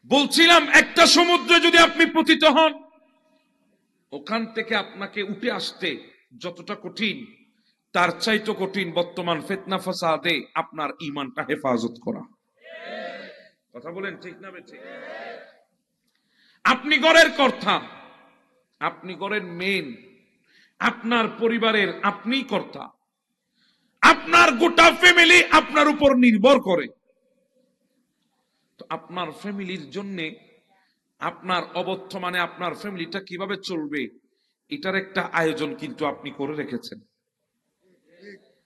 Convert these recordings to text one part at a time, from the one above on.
বলছিলাম একটা সমুদ্রে যদি আপনি পতিত হন, ওখান থেকে আপনাকে উঠে আসতে যতটা কঠিন, তার চাইতে কঠিন বর্তমান ফিতনা ফাসাদে আপনার ঈমানটা হেফাজত করা। কথা বলেন ঠিক না বেঠিক? আপনি ঘরের কর্তা, আপনি ঘরের মেন, আপনার পরিবারের আপনিই কর্তা, আপনার গোটা ফ্যামিলি আপনার উপর নির্ভর করে। তো আপনার ফ্যামিলির জন্য আপনার অবর্তমানে আপনার ফ্যামিলিটা কিভাবে চলবে এটার একটা আয়োজন কিন্তু আপনি করে রেখেছেন।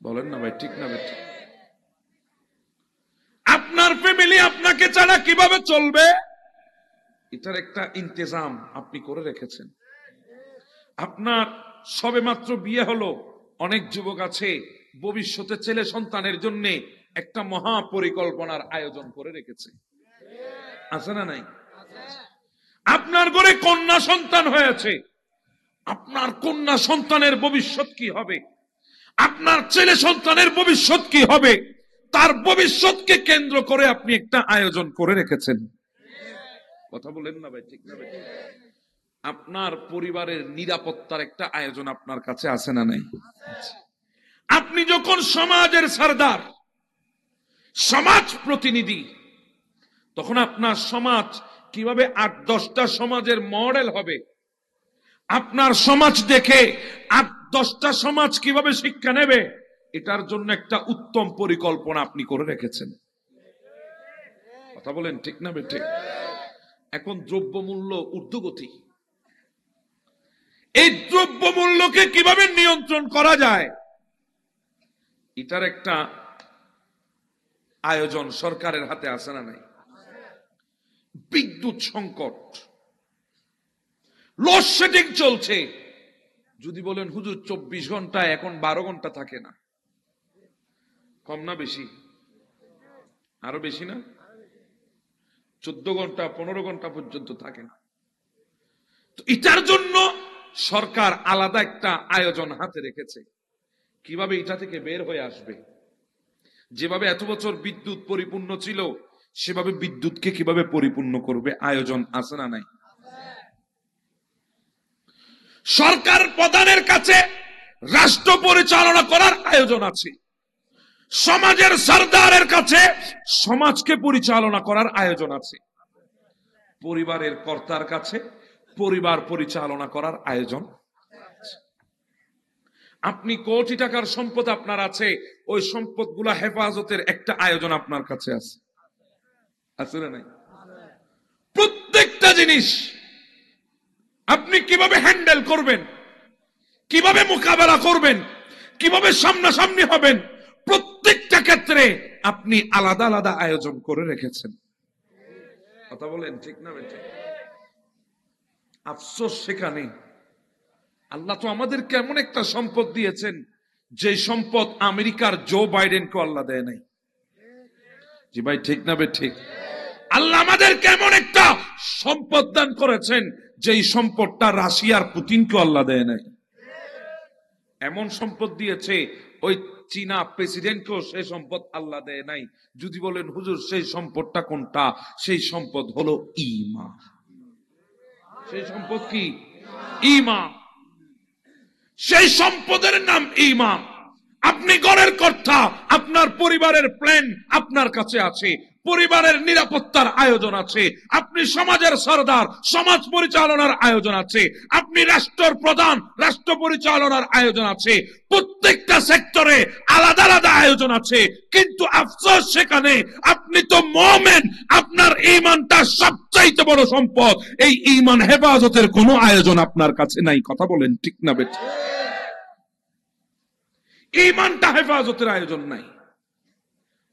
বলেন না ভাই, ঠিক না ভাই? আপনার ফ্যামিলি আপনাকে ছাড়া কিভাবে চলবে এটার একটা ইন্তজাম আপনি করে রেখেছেন। আপনার সবেমাত্র বিয়ে হলো, অনেক যুবক আছে ভবিষ্যতে ছেলে সন্তানের জন্য একটা মহা পরিকল্পনার আয়োজন করে রেখেছে, আছে না নাই? আপনার ঘরে কন্যা সন্তান হয়েছে, আপনার কন্যা সন্তানের ভবিষ্যৎ কি হবে, আপনার ছেলে সন্তানের ভবিষ্যৎ কি হবে, তার ভবিষ্যৎকে কেন্দ্র করে আপনি একটা আয়োজন করে রেখেছেন। কথা বলেন না ভাই, ঠিক না ভাই? আপনার পরিবারের নিরাপত্তার একটা আয়োজন আপনার কাছে আছে না নাই? আপনি যখন সমাজের সরদার, সমাজ প্রতিনিধি, তখন আপনার সমাজ কিভাবে 8-10টা সমাজের মডেল হবে, আপনার সমাজ দেখে 8-10টা সমাজ কিভাবে শিক্ষা নেবে, এটার জন্য একটা উত্তম পরিকল্পনা আপনি করে রেখেছেন। কথা বলেন ঠিক না বেঠিক? এখন দ্রব্যমূল্য ঊর্ধ্বগতি, এই দ্রব্যমূল্যকে কিভাবে নিয়ন্ত্রণ করা যায় এটার একটা আয়োজন সরকারের হাতে আছে না নাই? বিদ্যুৎ সংকট, লোডশেডিং চলছে। যদি বলেন হুজুর 24 ঘন্টা, এখন 12 ঘন্টা থাকে না, কম না বেশি? আরো বেশি না? 14 ঘন্টা 15 ঘন্টা পর্যন্ত থাকে না। তো এটার জন্য সরকার আলাদা একটা আয়োজন হাতে রেখেছে, কিভাবে এটা থেকে বের হয়ে আসবে। যেভাবে এত বছর বিদ্যুৎ পরিপূর্ণ ছিল, সেভাবে বিদ্যুৎকে কিভাবে পরিপূর্ণ করবে, আয়োজন আছে না নাই? সরকার প্রধানের কাছে রাষ্ট্র পরিচালনা করার আয়োজন আছে, সমাজের সরদারের কাছে সমাজকে পরিচালনা করার আয়োজন আছে, পরিবারের কর্তার কাছে পরিবার পরিচালনা করার আয়োজন। আপনি কোটি টাকার সম্পদ আপনার আছে, ওই সম্পদগুলা হেফাজতের একটা আয়োজন আপনার কাছে আছে, আছে না নাই? প্রত্যেকটা জিনিস আপনি কিভাবে হ্যান্ডেল করবেন, কিভাবে মোকাবেলা করবেন, কিভাবে সামনাসামনি হবেন, প্রত্যেকটা ক্ষেত্রে আপনি আলাদা আলাদা আয়োজন করে রেখেছেন। কথা বলেন ঠিক না বেঠিক? আফসোস সেখানে, আল্লাহ তো আমাদেরকে এমন একটা সম্পদ দিয়েছেন, যে সম্পদ আমেরিকার জো বাইডেনকে আল্লাহ দেয় নাই। জি ভাই, ঠিক না বেঠিক? আল্লাহ আমাদেরকে এমন একটা সম্পদ দান করেছেন, যেই সম্পদটা রাশিয়ার পুতিনকে আল্লাহ দেয় নাই। এমন সম্পদ দিয়েছে, ওই চীনা প্রেসিডেন্টকেও সেই সম্পদ আল্লাহ দেয় নাই। যদি বলেন হুজুর সেই সম্পদটা কোনটা, সেই সম্পদ হলো ঈমান। সেই সম্পদ কি? ঈমান। সেই সম্পদের নাম ঈমান। আপনি ঘরের কর্তা, আপনার পরিবারের প্ল্যান আপনার কাছে আছে, পরিবারের নিরাপত্তার আয়োজন আছে, আপনি সমাজের সরদার, সমাজ পরিচালনার আয়োজন আছে, আপনি রাষ্ট্রের প্রধান, রাষ্ট্র পরিচালনার আয়োজন আছে, প্রত্যেকটা সেক্টরে আলাদা আলাদা আয়োজন আছে। কিন্তু আফসোস সেখানে, আপনি তো মুমিন, আপনার ঈমানটা সবচাইতে বড় সম্পদ, এই ঈমান হেফাজতের কোনো আয়োজন আপনার কাছে নাই। কথা বলেন ঠিক না বেঠিক? ঈমানটা হেফাজতের আয়োজন নাই।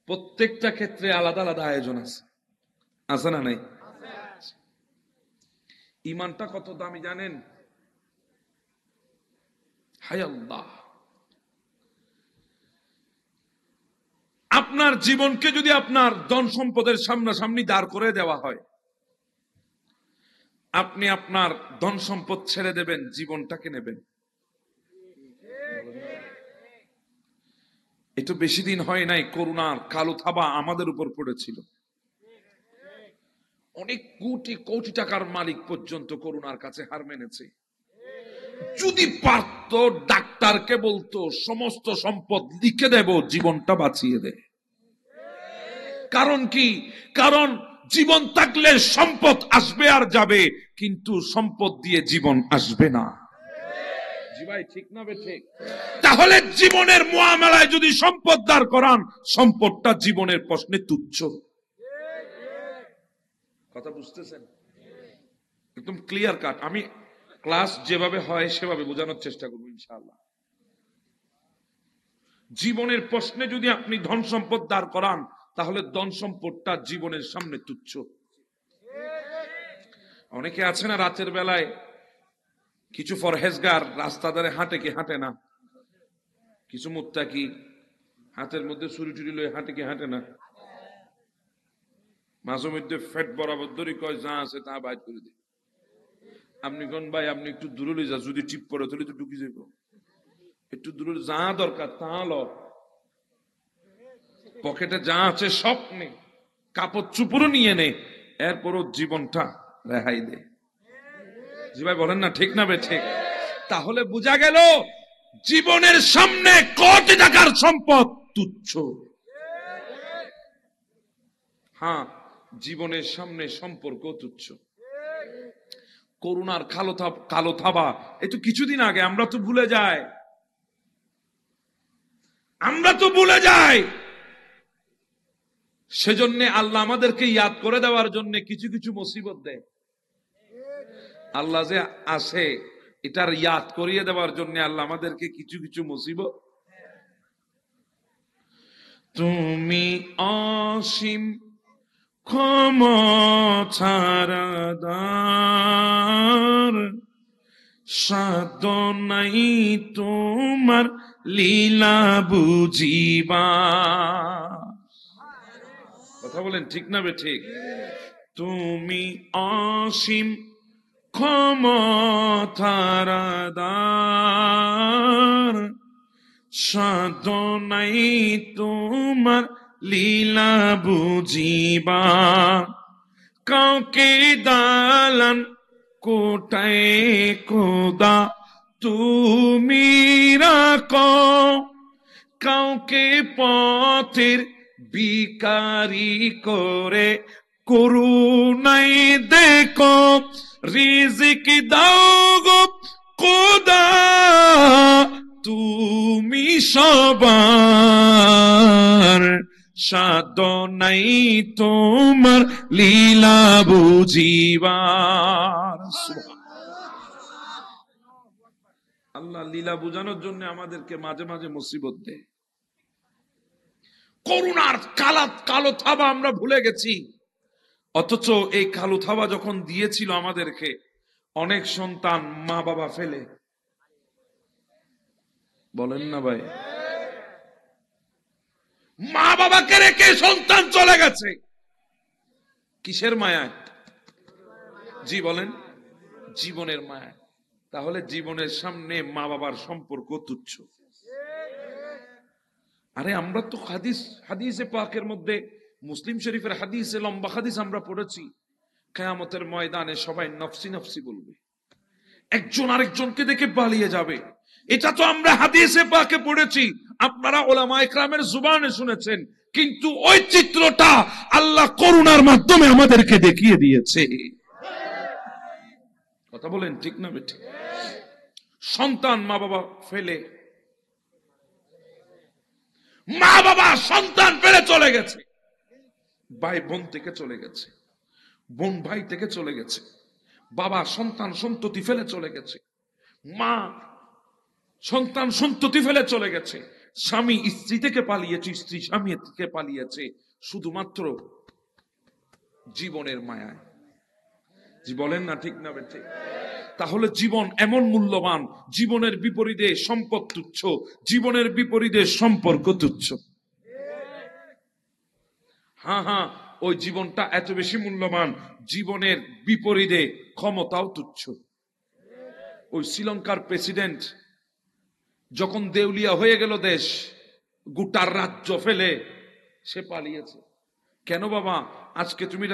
প্রত্যেকটা ক্ষেত্রে আলাদা আলাদা আয়োজন আছে, আছে না নাই? ঈমানটা কত দামি জানেন? হায় আল্লাহ, আপনার জীবনকে যদি আপনার ধন সম্পদের সামনাসামনি দাঁড় করে দেওয়া হয়, আপনি আপনার ধন সম্পদ ছেড়ে দেবেন, জীবনটাকে নেবেন? এটা বেশি দিন হয় নাই, করোনার কালো থাবা আমাদের উপর পড়েছিল। অনেক কোটি কোটি টাকার মালিক পর্যন্ত করুণার কাছে হার মেনেছে। যদি পারত ডাক্তারকে বলতো সমস্ত সম্পদ লিখে দেব, জীবনটা বাঁচিয়ে দে। কারণ কি? কারণ জীবন থাকলে সম্পদ আসবে আর যাবে, কিন্তু সম্পদ দিয়ে জীবন আসবে না। জি ভাই, ঠিক না ঠিক? তাহলে জীবনের মুআমালায় যদি সম্পদ দাঁড় করান, সম্পদটা জীবনের প্রশ্নে তুচ্ছ। কথা বুঝতেছেন? একদম ক্লিয়ার কাট। আমি ক্লাস যেভাবে হয় সেভাবে বোঝানোর চেষ্টা করবো ইনশাআল্লাহ। জীবনের প্রশ্নে যদি আপনি ধন সম্পদ দাঁড় করান, তাহলে ধন সম্পদটা জীবনের সামনে তুচ্ছ। অনেকে আছে না, রাতের বেলায় কিছু ফরহেজগার রাস্তা ধারে হাঁটে কি হাঁটে না, কিছু মুত্তাকি হাতের মধ্যে ছুরি টুরি লয়ে হাঁটে কি হাঁটে না, মাঝে মধ্যে ফেট বরাবর ধরে কয় যা আছে তা বাইর করে দে। আপনি কোন ভাই, আপনি একটু দূরে লই যা, যদি টিপ পড়ে তাহলে তো ঢুকি যাবো, একটু দূরে যা দরকার তা লো, পকেটে যা আছে সব নে, কাপড় চুপড়ও নিয়ে নে, এরপরও জীবনটা রেহাই দে। জি ভাই বলেন না ঠিক না বে ঠিক? তাহলে বোঝা গেল জীবনের সামনে কোটি টাকার সম্পদ তুচ্ছ। হ্যাঁ, জীবনের সামনে সম্পর্ক তুচ্ছ। করুণার কালো থাবা, এই তো কিছুদিন আগে, আমরা তো ভুলে যাই, আমরা তো ভুলে যাই। সেজন্য আল্লাহ আমাদেরকে ইয়াদ করে দেওয়ার জন্য কিছু কিছু মুসিবত দেয়। আল্লাহ যে আছে এটার ইয়াদ করিয়ে দেওয়ার জন্য আল্লাহ আমাদেরকে কিছু কিছু মুসিবত। তুমি অসীম ক্ষমতার, সাধ্য নাই তোমার লীলা বুঝিবা। কথা বলেন ঠিক না বে ঠিক? তুমি অসীম ক্ষমতার, সাধ্য নাই তোমার লীলা বুঝিবা। কাউকে দালান কোটায় খোদা তুমি রাখো, কাউকে পথের ভিখারি করে করুণায় দেখো। রিজিক দাও গো খোদা তুমি সবার, সাধ্য নাই তোমার লীলা বুঝিবার। আল্লাহ লীলা বুঝানোর জন্য আমাদেরকে মাঝে মাঝে মুসিবত দেয়। করুণার কালো থাবা আমরা ভুলে গেছি, অথচ এই কালো থাবা যখন দিয়েছিল আমাদেরকে, অনেক সন্তান মা বাবা ফেলে, বলেন না ভাই, মা বাবাকে রেখে সন্তান চলে গেছে কিসের মায়ায়? জি বলেন, জীবনের মায়ায়। তাহলে জীবনের সামনে মা বাবার সম্পর্ক তুচ্ছ। আরে আমরা তো হাদিসে পাকের মধ্যে, মুসলিম শরীফের হাদিসে, লম্বা হাদিস আমরা পড়েছি, কিয়ামতের ময়দানে সবাই নফসি নফসি বলবে, একজন আরেকজনকে দেখে পালিয়ে যাবে। এটা তো আমরা হাদিসে পাকে পড়েছি, আপনারা উলামায়ে কেরামের জুবানে শুনেছেন, কিন্তু ওই চিত্রটা আল্লাহ করুণার মাধ্যমে আমাদেরকে দেখিয়ে দিয়েছে। কথা বলেন ঠিক না বেঠিক? সন্তান মা বাবা ফেলে, মা বাবা সন্তান ফেলে চলে গেছে, ভাই বোন থেকে চলে গেছে, বোন ভাই থেকে চলে গেছে, বাবা সন্তান সন্ততি ফেলে চলে গেছে, মা সন্তান সন্ততি ফেলে চলে গেছে, স্বামী স্ত্রী থেকে পালিয়েছে, স্ত্রী স্বামী থেকে পালিয়েছে, শুধুমাত্র জীবনের মায়ায়। জি বলেন না ঠিক না বেঠিক? তাহলে জীবন এমন মূল্যবান, জীবনের বিপরীতে সম্পদ তুচ্ছ, জীবনের বিপরীতে সম্পর্ক তুচ্ছ। হ্যাঁ হ্যাঁ, ওই জীবনটা এত বেশি মূল্যবান, জীবনের বিপরীতে ক্ষমতাও তুচ্ছ। ওই শ্রীলঙ্কার প্রেসিডেন্ট যখন দেউলিয়া হয়ে গেল দেশ, গোটার রাজ্য ফেলে সে পালিয়েছে। কেন বাবা? আজকে তুমি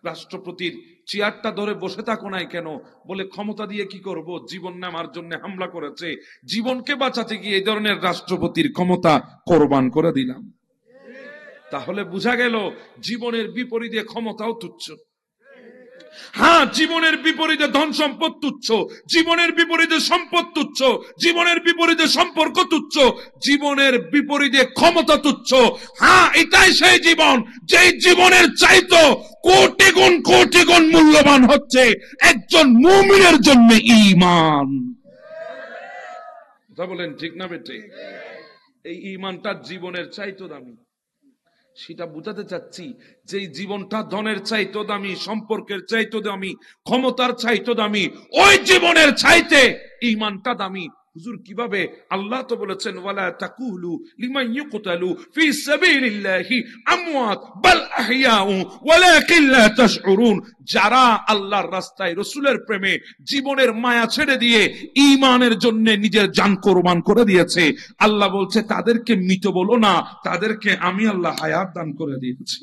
রাষ্ট্রপতির চেয়ারটা ধরে বসে থাকো নাই কেন? বলে ক্ষমতা দিয়ে কি করব, জীবন নেওয়ার জন্য হামলা করেছে, জীবনকে বাঁচাতে গিয়ে এই ধরনের রাষ্ট্রপতির ক্ষমতা কোরবান করে দিলাম। তাহলে বোঝা গেল জীবনের বিপরীতে ক্ষমতাও তুচ্ছ। হ্যাঁ, জীবনের বিপরীতে ধন সম্পদ তুচ্ছ, জীবনের বিপরীতে সম্পদ তুচ্ছ, জীবনের বিপরীতে সম্পর্ক তুচ্ছ, জীবনের বিপরীতে ক্ষমতা তুচ্ছ। হ্যাঁ, এটাই সেই জীবন যেই জীবনের চাইতো কোটি গুণ মূল্যবান হচ্ছে একজন মুমিনের জন্য ঈমান। কথা বলেন ঠিক না বেটে? এই ঈমানটা জীবনের চাইতো দামি। সেটা বুঝাতে চাচ্ছি যে জীবনটা ধনের চাইতো দামি, সম্পর্কের চাইতো দামি, ক্ষমতার চাইতো দামি, ওই জীবনের চাইতে ঈমানটা দামি। হুজুর কিভাবে? আল্লাহ তো বলেছেন ওয়ালা তাকুলু লিমান ইউকতালু ফি সাবিলিল্লাহি আমওয়াত বাল আহইয়াউ ওয়ালাকিন লা তাশউরুন। যারা আল্লাহর রাস্তায় রাসূলের প্রেমে জীবনের মায়া ছেড়ে দিয়ে ঈমানের জন্য নিজের জান কোরবান করে দিয়েছে, আল্লাহ বলছে তাদেরকে মৃত বলো না, তাদেরকে আমি আল্লাহ হায়াত দান করে দিয়েছি।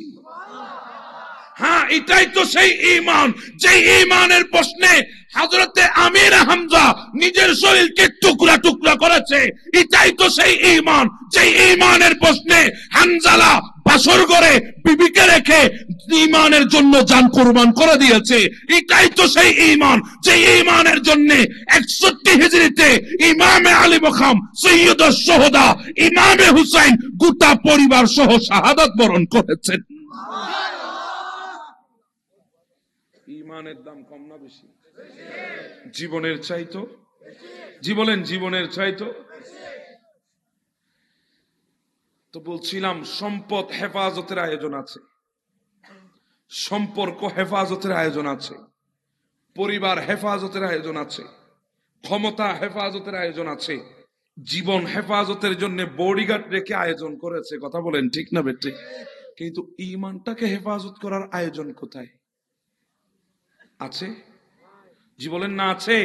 হ্যাঁ, এটাই তো সেই ঈমান যে ঈমানের প্রশ্নে হযরতে আমির হামজা নিজের শরীরকে টুকরা টুকরা করেছে। এটাই তো সেই ঈমান যে ঈমানের প্রশ্নে হানজালা বাসর করে বিবিকে রেখে ঈমানের জন্য জান কুরবান করে দিয়েছে। এটাই তো সেই ঈমান যে ঈমানের জন্য 61 হিজরিতে ইমামে আলী বখাম সৈয়দুশ শুহাদা ইমামে হুসাইন গোটা পরিবার সহ শাহাদাত বরণ করেছেন। ঈমানের দাম কম না বেশি? জীবনের চাইতো? বলেন জীবনের চাইতো? তো বলছিলাম সম্পদ হেফাজতের আয়োজন আছে, সম্পর্ক হেফাজতের আয়োজন আছে, পরিবার হেফাজতের আয়োজন আছে, ক্ষমতা হেফাজতের আয়োজন আছে, জীবন হেফাজতের জন্য বডিগার্ড রেখে আয়োজন করেছে। কথা বলেন ঠিক না বেটে? কিন্তু ঈমানটাকে হেফাজত করার আয়োজন কোথায় আছে? বলেন না আছে?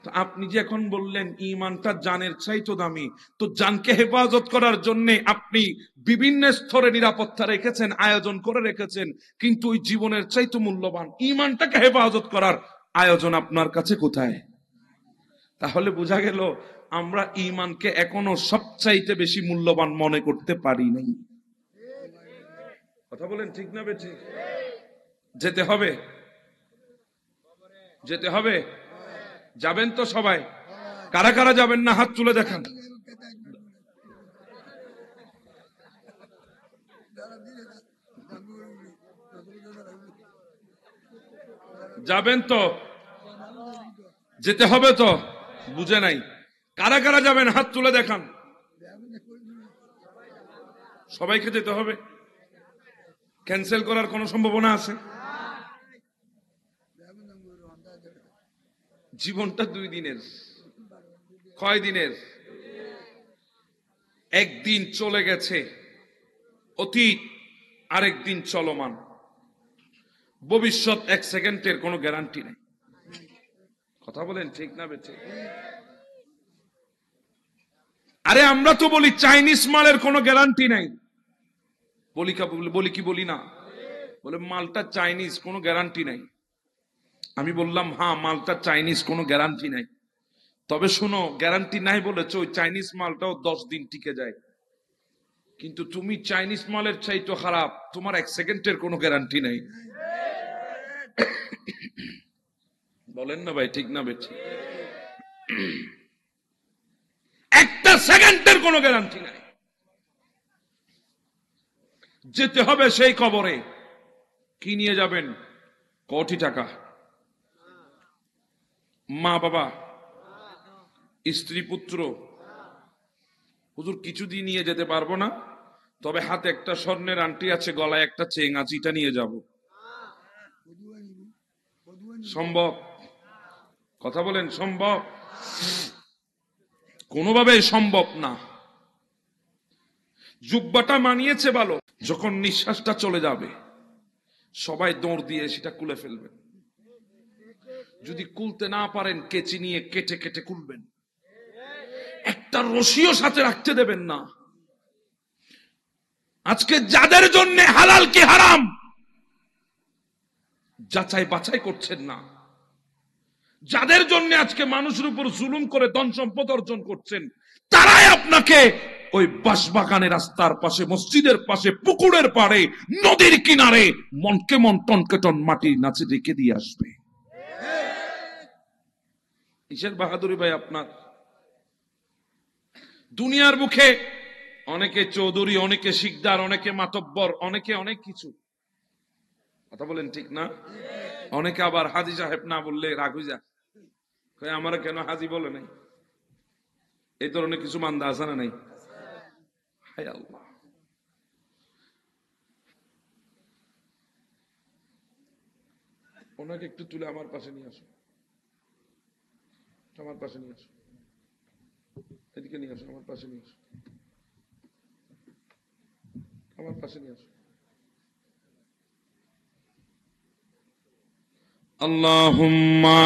তো আপনি যে এখন বললেন ঈমানটা জানের চাইতো দামি, তো জানকে হেফাজত করার জন্য আপনি বিভিন্ন স্তরে নিরাপত্তা রেখেছেন, আয়োজন করে রেখেছেন, কিন্তু ওই জীবনের চাইতো মূল্যবান ঈমানটাকে হেফাজত করার আয়োজন আপনার কাছে কোথায়? তাহলে বোঝা গেল আমরা ঈমানকে এখনো সবচাইতে বেশি মূল্যবান মনে করতে পারি নাই। কথা বলেন ঠিক না বেঠি? যেতে হবে, যেতে হবে। যাবেন তো সবাই? কারা কারা যাবেন না হাত তুলে দেখান। যাবেন তো? যেতে হবে তো? বুঝে নাই। কারা কারা যাবেন হাত তুলে দেখান। সবাইকে যেতে হবে? ক্যান্সেল করার কোন সম্ভাবনা আছে? জীবনটা 2 দিনের, কয় দিনের? একদিন চলে গেছে, অতীত আরেকদিন চলমান, ভবিষ্যৎ 1 সেকেন্ডের কোনো গ্যারান্টি নেই। কথা বলেন ঠিক না বেঠে? আরে আমরা তো বলি চাইনিজ মালের কোনো গ্যারান্টি নাই, বলি কি বলি না? বলে মালটা চাইনিজ, কোনো গ্যারান্টি নাই। আমি বললাম হ্যাঁ, মালটা চাইনিজ, কোনো গ্যারান্টি নাই। তবে শোনো, গ্যারান্টি নাই বলেছ, ওই চাইনিজ মালটাও 10 দিন টিকে যায়, কিন্তু তুমি চাইনিজ মালের চাইতো খারাপ, তোমার 1 সেকেন্ডের কোনো গ্যারান্টি নাই। বলেন না ভাই, ঠিক না বেঠি? 1 সেকেন্ডের কোনো গ্যারান্টি নাই। যেতে হবে সেই কবরে। কি নিয়ে যাবেন? কোটি টাকা, মা বাবা, স্ত্রী পুত্র। হুজুর কিছু দিয়ে নিয়ে যেতে পারবো না, তবে হাতে একটা স্বর্ণের আংটি আছে, গলায় একটা চেন আছে, এটা নিয়ে যাব। সম্ভব? কথা বলেন সম্ভব? কোনোভাবে সম্ভব না। জুব্বাটা মানিয়েছে ভালো, যখন নিঃশ্বাসটা চলে যাবে সবাই দৌড় দিয়ে সেটা খুলে ফেলবেন। যদি খুলতে না পারেন কেচি নিয়ে কেটে কেটে খুলবেন। একটা রশিও সাথে রাখতে দেবেন না। আজকে যাদের জন্য হালাল কি হারাম যাচাই বাছাই করছেন না। যাদের জন্য আজকে মানুষের উপর জুলুম করে ধন সম্পদ অর্জন করছেন, তারাই আপনাকে ওই বাঁশবাগানের রাস্তার পাশে, মসজিদের পাশে, পুকুরের পাড়ে, নদীর কিনারে মনকে মন টনকে টন মাটির নাচে রেখে দিয়ে আসবে। কিসের বাহাদুরি ভাই আপনার? দুনিয়ার মুখে অনেকে চৌধুরী, অনেকে শিকদার, অনেকে মাতব্বর, অনেকে অনেক কিছু কথা বলেন, ঠিক না? অনেকে আবার হাজি সাহেব না বললে রাগ হয়ে যায়, আমরা কেন হাজি বলে নাই? এই ধরনের কিছু মান্দা আছে না নাই? হায় আল্লাহ। ওনাকে একটু তুলে আমার পাশে নিয়ে আসো, আমার পাশে নিয়ে আসো, এদিকে নিয়ে আসো, আমার পাশে নিয়ে আসো, আমার পাশে নিয়ে আসো। আল্লাহুম্মা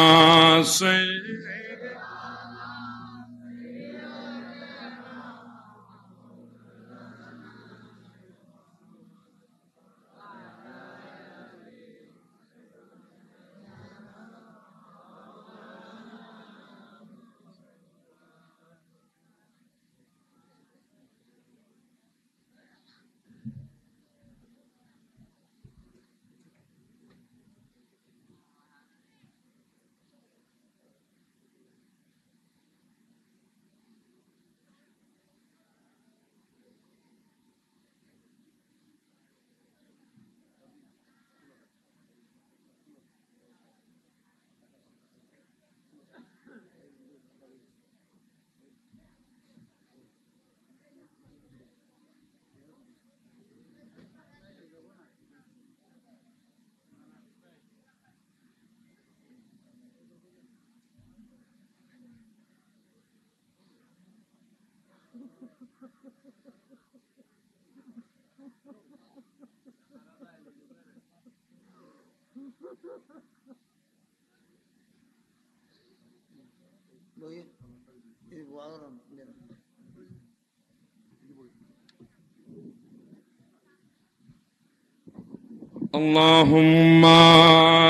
Allahumma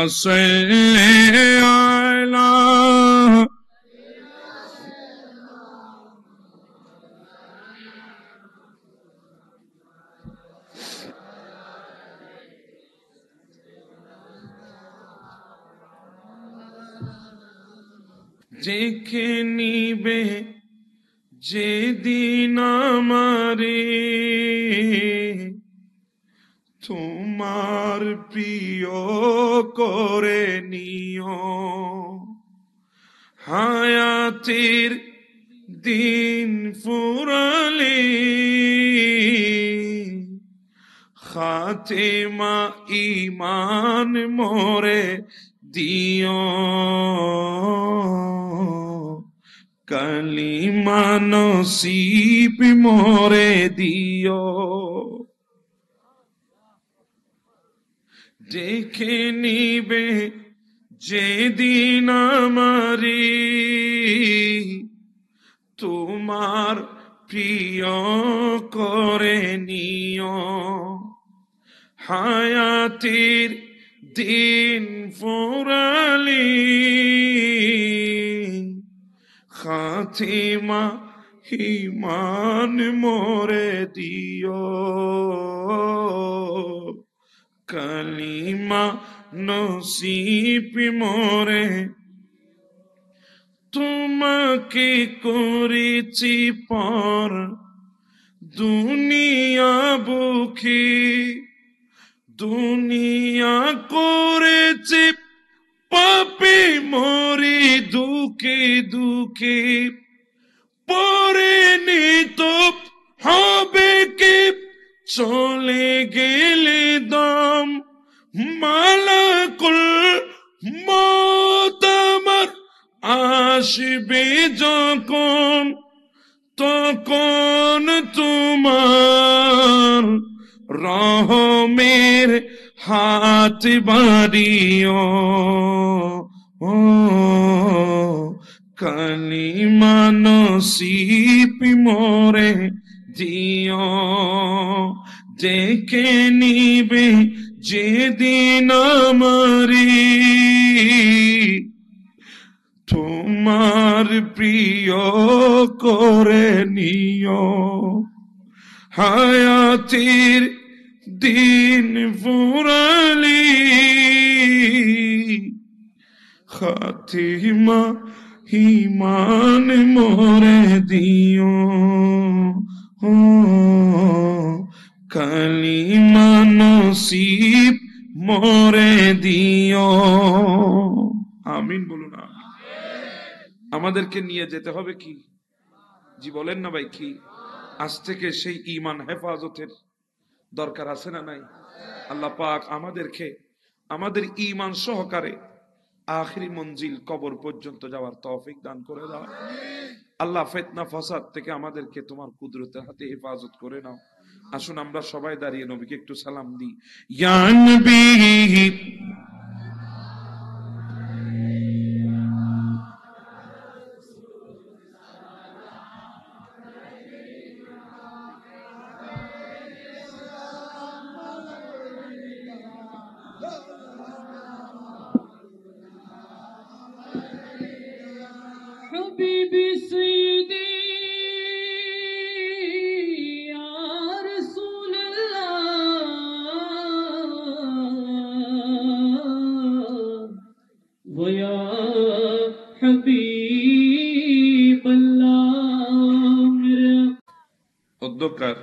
salli ala দেখে নিবে যেদিন আমারে তোমার প্রিয় করে নিও, হায়াতের দিন ফুরালে খাতেমা ঈমান মোরে দিও, কালিমা নসিব মোরে দিও। দেখে নিবে যেদিন আমারি তোমার প্রিয় করে নিও, হায়াতের দিন ফুরালি খাতিমা ঈমান মোরে দিও, কালিমা নসিব মোরে। তোমাকে করেছি পর দুনিয়া বুকে, দুনিয়া করেছি পাপে মরি দুঃখে দুঃখে, পরে নিত হবে কে চলে গেলে দম, মালাকুল মওত আমার আসবে যখন, তখন তোমার রহমের হাত বাড়িও, কালিমা নসিব মোরে দিও। দেখে নিবে যেদিন আমারি তোমার প্রিয় করে নিও, হায়াতের দিন ফুরালি খাতিমা ইমান মোরে দিও, ও কালিমা নসিব মোরে দিও। আমিন বলুন। আমাদেরকে নিয়ে যেতে হবে কি? জি বলেন না ভাই, কি আজ থেকে সেই ঈমান হেফাজতের দরকার আছে না নাই? আল্লাহ পাক আমাদেরকে আমাদের ঈমান সহকারে আখিরি মঞ্জিল কবর পর্যন্ত যাওয়ার তৌফিক দান করে দাও। আল্লাহ ফিতনা ফাসাদ থেকে আমাদেরকে তোমার কুদরতের হাতে হেফাজত করে নাও। আসুন আমরা সবাই দাঁড়িয়ে নবীকে একটু সালাম দিই। ইয়া নবী حبيبي سيدي يا رسول الله ويا حبيب الله मेरे অধ্যকার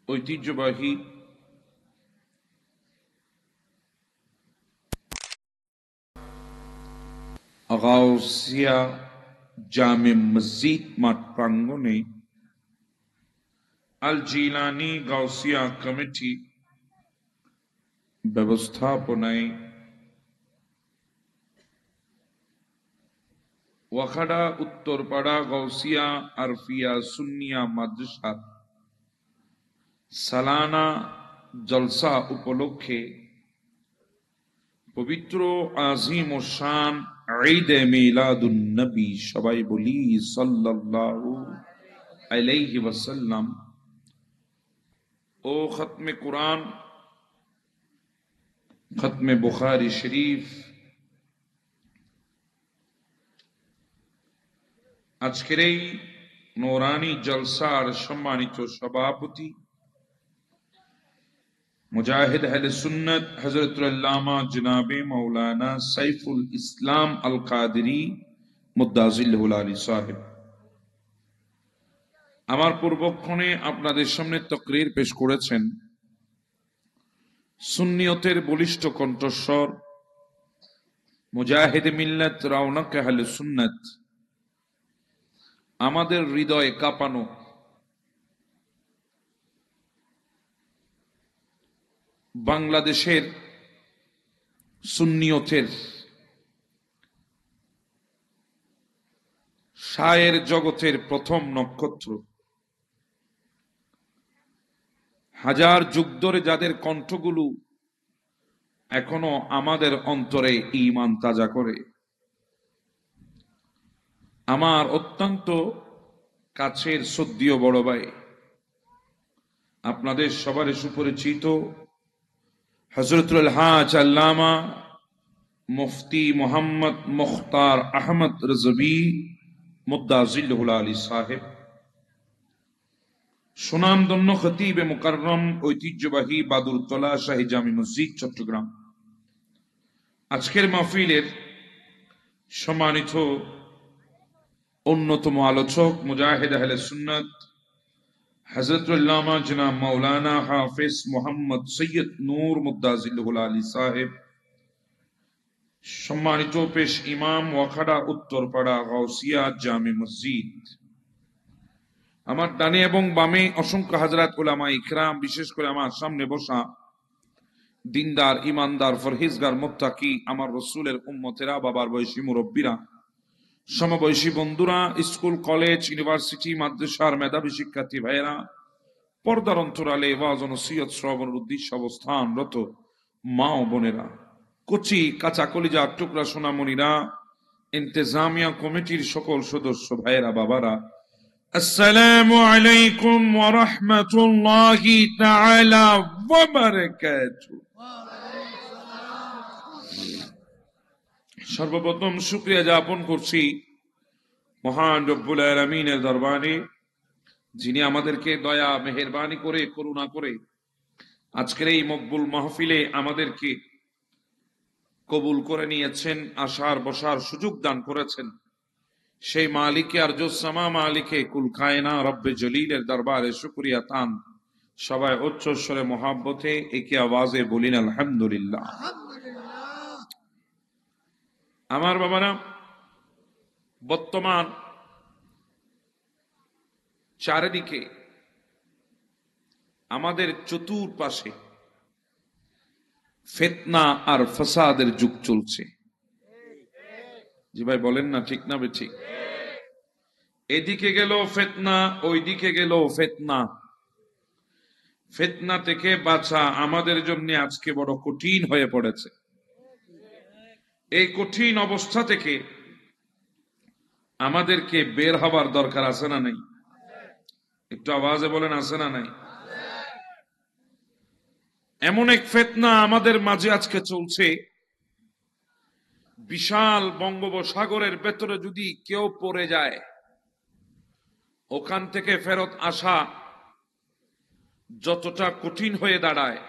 ঐতিহ্যবাহী গাউসিয়া জামে মসজিদ মাঠ প্রাঙ্গণে আল জিলানী গাউসিয়া কমিটি ব্যবস্থাপনায় ওয়াখাড়া উত্তরপাড়া গাউসিয়া আরফিয়া সুন্নিয়া মাদ্রাসা সালানা জলসা উপলক্ষে পবিত্র আজিম ও শান ঈদ এ মিলাদুন নবী, সবাই বলি সাল্লাল্লাহু আলাইহি ওয়াসাল্লাম, ও খতমে কুরআন, খতমে বুখারী শরীফ আজকের এই নূরানী জলসার সম্মানিত সভাপতি মুজাহিদ আহলে সুন্নাত হযরতুল আল্লামা জনাবে মাওলানা সাইফুল ইসলাম আল কাদেরী মুদ্দাজিল্লাহুল আলী সাহেব, আমার পূর্বক্ষণে আপনাদের সামনে তাকরীর পেশ করেছেন সুন্নিয়তের বলিষ্ঠ কণ্ঠস্বর মুজাহিদ মিল্লাত রওনক আহলে সুন্নাত, আমাদের হৃদয়ে কাঁপানো বাংলাদেশের সুন্নিয়তের শায়ের জগতের প্রথম নক্ষত্র, হাজার যুগ ধরে যাদের কণ্ঠগুলো এখনো আমাদের অন্তরে ঈমান তাজা করে, আমার অত্যন্ত কাছের শ্রদ্ধেয় বড় ভাই, আপনাদের সবার সুপরিচিত হযরতুল হাজ আল্লামা মুফতি মোহাম্মদ মুখতার আহমদ রিজভী মুদ্দাজিল্লাহুল আলী সাহেব, সুনামধন্য খতিবে মুকাররম ঐতিহ্যবাহী বাদুরতলা শাহী জামি মসজিদ চট্টগ্রাম, আজকের মাহফিলের সম্মানিত অন্যতম আলোচক মুজাহিদ আহলে সুন্নাত হযরতুল আল্লামা জনাব মাওলানা হাফেজ মোহাম্মদ সৈয়দ নূর মুদ্দাজিল্লাহুল আলী সাহেব, সম্মানিত পেশ ইমাম ওয়াখাড়া উত্তরপাড়া গাউসিয়া জামে মসজিদ, আমার ডানে এবং বামে অসংখ্য হাজরাত উলামা ইকরাম, বিশেষ করে আমার সামনে বসা দিনদার ইমানদার ফরহেজগার মুত্তাকি আমার রাসূলের উম্মতেরা, বাবার বয়সী মুরব্বীরা, সমবয়সী বন্ধুরা, স্কুল কলেজ ইউনিভার্সিটি মাদ্রাসার মেধাবী শিক্ষার্থী ভাইয়েরা, পর্দার অন্তরালে ওয়াজ ও নসিহত শ্রবণের উদ্দেশ্যে অবস্থানরত মা ও বোনেরা, কচি কাঁচা কলিজা টুকরা সোনামণিরা, ইন্তেজামিয়া কমিটির সকল সদস্য ভাইয়েরা, বাবারা, السلام عليكم ورحمة الله تعالى وبركاته সর্বপ্রথম শুকরিয়া জ্ঞাপন করছি মহান রব্বুল আলামিনের দরবারে, যিনি আমাদেরকে দয়া মেহেরবানি করে করুণা করে আজকের এই মকবুল মাহফিলে আমাদেরকে কবুল করে নিয়েছেন, আসার বসার সুযোগ দান করেছেন। সেই মালিকে আর জোসামা মালিকে কুল কায়না রব্বে জলিলের দরবারে শুকরিয়া তান। সবাই উচ্চ স্বরে মোহাব্বতে একে আওয়াজে বলিন আলহামদুলিল্লাহ। আমার বাবারা, বর্তমান চারিদিকে আমাদের চতুর্পাশে ফিতনা আর ফাসাদের যুগ চলছে। জি ভাই বলেন না, ঠিক না বেঠিক? এদিকে গেল ফিতনা, ওইদিকে গেল ফিতনা। ফিতনা থেকে বাঁচা আমাদের জন্য আজকে বড় কঠিন হয়ে পড়েছে। এই কঠিন অবস্থা থেকে আমাদেরকে বের হবার দরকার আছে না নাই? একটু আওয়াজে বলেন, আছে না নাই? এমন এক ফিতনা আমাদের মাঝে আজকে চলছে, বিশাল বঙ্গোপসাগরের ভেতরে যদি কেউ পড়ে যায়, ওখান থেকে ফেরত আসা যতটা কঠিন হয়ে দাঁড়ায়,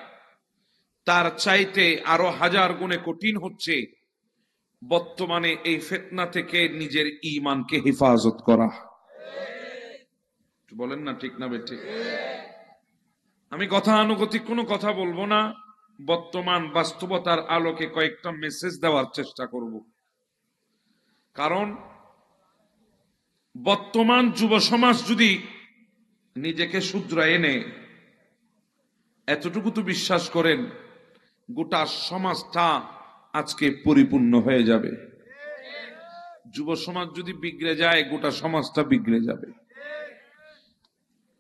তার চাইতে আরো হাজার গুণে কঠিন হচ্ছে বর্তমানে এই ফিতনা থেকে নিজের ঈমানকে হেফাজত করা। বলেন না, ঠিক না বেঠিক? আমি গতানুগতিক কোনো কথা বলবো না, বর্তমান বাস্তবতার আলোকে কয়েকটা মেসেজ দেওয়ার চেষ্টা করব। কারণ বর্তমান যুব সমাজ যদি নিজেকে শুধরায় এনে, এতটুকু তো বিশ্বাস করেন, গোটা সমাজটা আজকে পরিপূর্ণ হয়ে যাবে। যুব সমাজ যদি বিগড়ে যায়, গোটা সমাজটা বিগড়ে যাবে।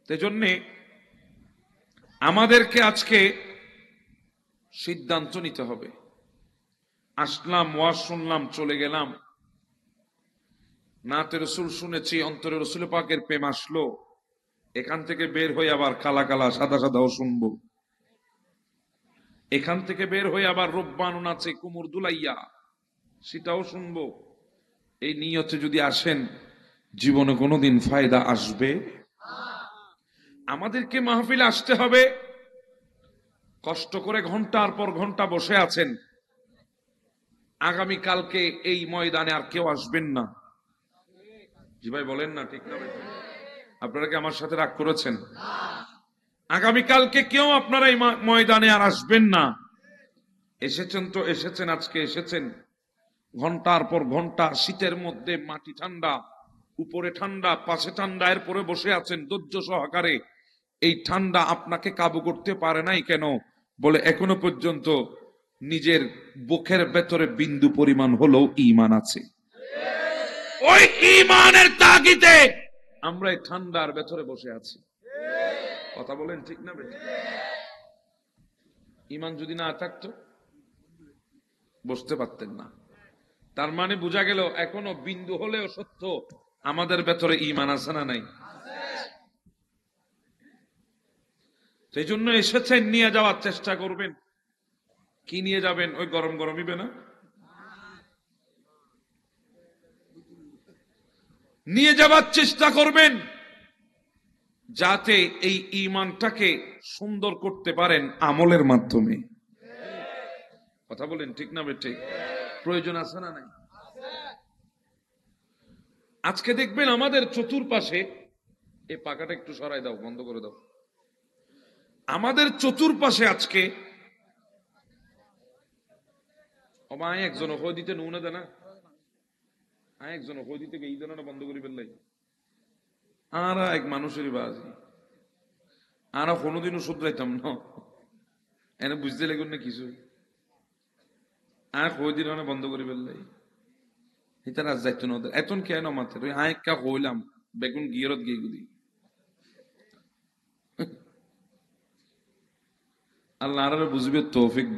সেজন্যে আমাদেরকে আজকে সিদ্ধান্ত নিতে হবে। আসলাম, ওয়াজ শুনলাম, চলে গেলাম, নাতে রসুল শুনেছি, অন্তরে রসুল পাকের প্রেম আসলো, এখান থেকে বের হয়ে আবার কালা কালা সাদা সাদাও শুনবো, এখান থেকে বের হয়ে আবার রব্বানুন আছে কুমুর দুলাইয়া, সেটাও শুনবো। এই নিয়তে যদি আসেন, জীবনে কোনোদিন ফায়দা আসবে? আমাদেরকে মাহফিলে আসতে হবে। কষ্ট করে ঘন্টার পর ঘন্টা বসে আছেন, আগামী কালকে এই ময়দানে আর কেউ আসবেন না। জি ভাই বলেন না, ঠিক না? আপনারা কি আমার সাথে রাগ করেছেন? আগামীকালকে কেউ আপনারা এই ময়দানে আর আসবেন না। এসেছেন তো এসেছেন, আজকে এসেছেন, ঘন্টার পর ঘন্টা শীতের মধ্যে, মাটি ঠান্ডা, উপরে ঠান্ডা, পাশে ঠান্ডা, এরপরে বসে আছেন ধৈর্য সহকারে। এই ঠান্ডা আপনাকে কাবু করতে পারে নাই কেন? বলে এখনো পর্যন্ত নিজের বুকের ভেতরে বিন্দু পরিমাণ হলেও ঈমান আছে। ওই ঈমানের তাগিদে আমরা এই ঠান্ডার ভেতরে বসে আছি। কথা বলেন, ঠিক না বেঠিক? ঈমান যদি না থাকতো বসতে পারতেন না। তার মানে বোঝা গেল এখনো বিন্দু হলেও সত্য আমাদের ভেতরে ঈমান আছে না নাই? সেই জন্য এসেছেন, নিয়ে যাওয়ার চেষ্টা করবেন। কি নিয়ে যাবেন? ওই গরম গরমই না, নিয়ে যাবার চেষ্টা করবেন, যাতে এই ঈমানটাকে সুন্দর করতে পারেন আমলের মাধ্যমে। কথা বলেন, ঠিক না বেঠিক? প্রয়োজন আছে না নাই? আজকে দেখবেন আমাদের চতুর্পাশে, এই পাকাটা একটু সরাই দাও, বন্ধ করে দাও। আমাদের চতুর্পাশে আজকে একজন হয়ে দিতে নুনে দেনা, একজন হয়ে দিতে এই দেনা বন্ধ করি ফেললাই। আর এক মানুষেরই বাজি, আর কোনোদিনও শুধরাইতাম না, এনে বুঝতে লাগুন না কিছু, আর হয়ে দিন বন্ধ করি ফেললাই। এটা রাজ যাইতো না ওদের, এতন কেন মাথায় ওই আঁকা হইলাম বেগুন গিয়রত গিয়ে গুলি। আল্লাহ আর বুঝবে তৌফিক।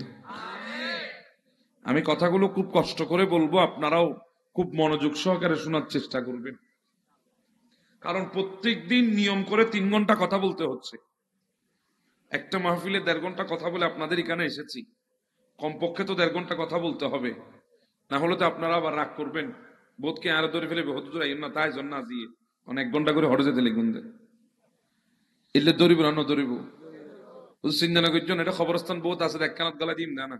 আমি কথাগুলো খুব কষ্ট করে বলবো, আপনারাও খুব মনোযোগ সহকারে শোনার চেষ্টা করবেন। কারণ প্রত্যেক দিন নিয়ম করে 3 ঘন্টা কথা বলতে হচ্ছে। একটা মাহফিলে 1.5 ঘন্টা কথা বলে আপনাদের এখানে এসেছি, কমপক্ষে তো 1.5 ঘন্টা কথা বলতে হবে, না হলে তো আপনারা আবার রাগ করবেন, বোধকে আর ধরে ফেলে হুজুর আইন না তাই জন্য দিয়ে অনেক ঘন্টা করে হরে যেতে লিখুন দে এলে দৌড়িব না দৌড়িব চিন্তা না করছেন। এটা খবরস্থান বহুত আছে, এক কানাত গলা দিন না।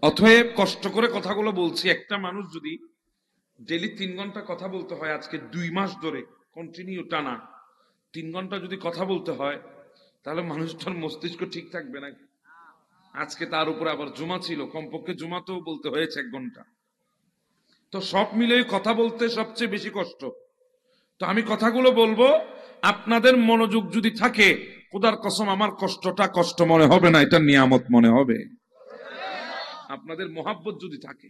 অতএব কষ্ট করে কথাগুলো বলছি। একটা মানুষ যদি ডেলি 3 ঘন্টা কথা বলতে হয়, আজকে 2 মাস ধরে কন্টিনিউ টানা 3 ঘন্টা যদি কথা বলতে হয়, তাহলে মানুষটার মস্তিষ্ক ঠিক থাকবে নাকি? আজকে তার উপরে আবার জুমা ছিল, কমপক্ষে জুমাতেও বলতে হয়েছে 1 ঘন্টা। তো সব মিলে কথা বলতে সবচেয়ে বেশি কষ্ট। তো আমি কথাগুলো বলবো, আপনাদের মনোযোগ যদি থাকে, খোদার কসম আমার কষ্টটা কষ্ট মনে হবে না, এটা নিয়ামত মনে হবে। আপনাদের মোহাব্বত যদি থাকে।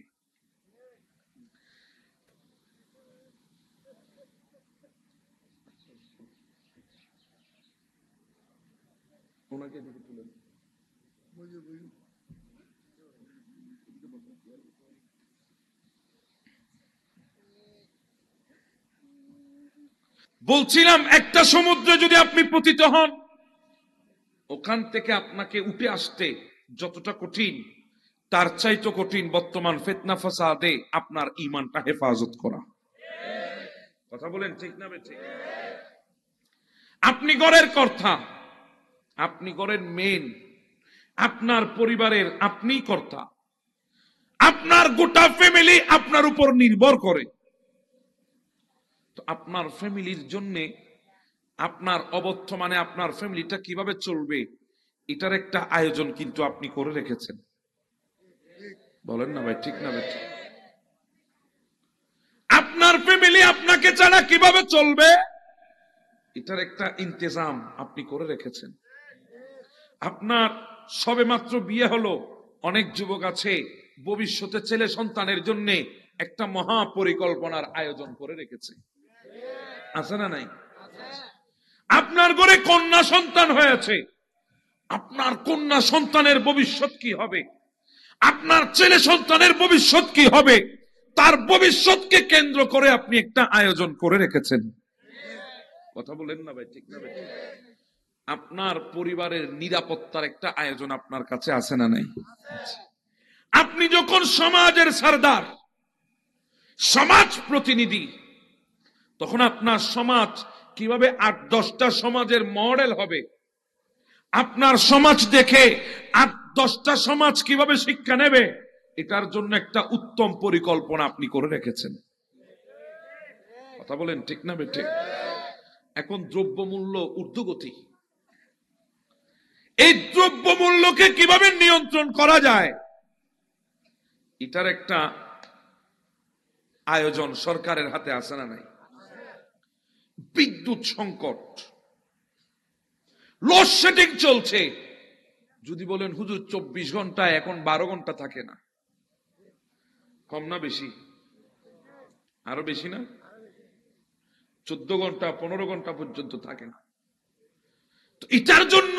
বলছিলাম, একটা সমুদ্রে যদি আপনি পতিত হন, ওখান থেকে আপনাকে উঠে আসতে যতটা কঠিন, তার চাইতে কঠিন বর্তমান ফিতনা ফাসাদে আপনার ঈমানটা হেফাজত করা। কথা বলেন ঠিক না বেঠিক? আপনি ঘরের কর্তা, আপনি ঘরের মেন, আপনার পরিবারের আপনিই কর্তা, আপনার গোটা ফ্যামিলি আপনার উপর নির্ভর করে। তো আপনার ফ্যামিলির জন্য আপনার অবর্তমানে আপনার ফ্যামিলিটা কিভাবে চলবে, এটার একটা আয়োজন কিন্তু আপনি করে রেখেছেন। বলেন না ভাই, ঠিক না ভাই? আপনার ফ্যামিলি আপনাকে ছাড়া কিভাবে চলবে, এটার একটা ইন্তজাম আপনি করে রেখেছেন। আপনার সবে মাত্র বিয়ে হলো, অনেক যুবক আছে ভবিষ্যতে ছেলে সন্তানের জন্য একটা মহা পরিকল্পনার আয়োজন করে রেখেছে, আছে না নাই? আপনার ঘরে কন্যা সন্তান হয়েছে, আপনার কন্যা সন্তানের ভবিষ্যৎ কি হবে, আপনার ছেলে সন্তানের ভবিষ্যৎ কি হবে, তার ভবিষ্যৎকে কেন্দ্র করে আপনি একটা আয়োজন করে রেখেছেন। কথা বলেন না ভাই, ঠিক না ভাই? আপনার পরিবারের নিরাপত্তার একটা আয়োজন আপনার কাছে আছে না নাই? আপনি যখন সমাজের সরদার, সমাজ প্রতিনিধি, তখন আপনার সমাজ কিভাবে 8-10টা সমাজের মডেল হবে, আপনার সমাজ দেখে 8-10টা সমাজ কিভাবে শিক্ষা নেবে, এটার জন্য একটা উত্তম পরিকল্পনা আপনি করে রেখেছেন। কথা বলেন ঠিক না বেঠিক? এখন দ্রব্যমূল্য ঊর্ধ্বগতি, এই দ্রব্যমূল্যকে কিভাবে নিয়ন্ত্রণ করা যায়, এটার একটা আয়োজন সরকারের হাতে আছে না নাই? বিদ্যুৎ সংকট, লোডশেডিং চলছে। যদি বলেন হুজুর 24 ঘন্টা, এখন 12 ঘন্টা থাকে না, কম না বেশি? আরো বেশি না? 14 ঘন্টা 15 ঘন্টা পর্যন্ত থাকে না। তো এটার জন্য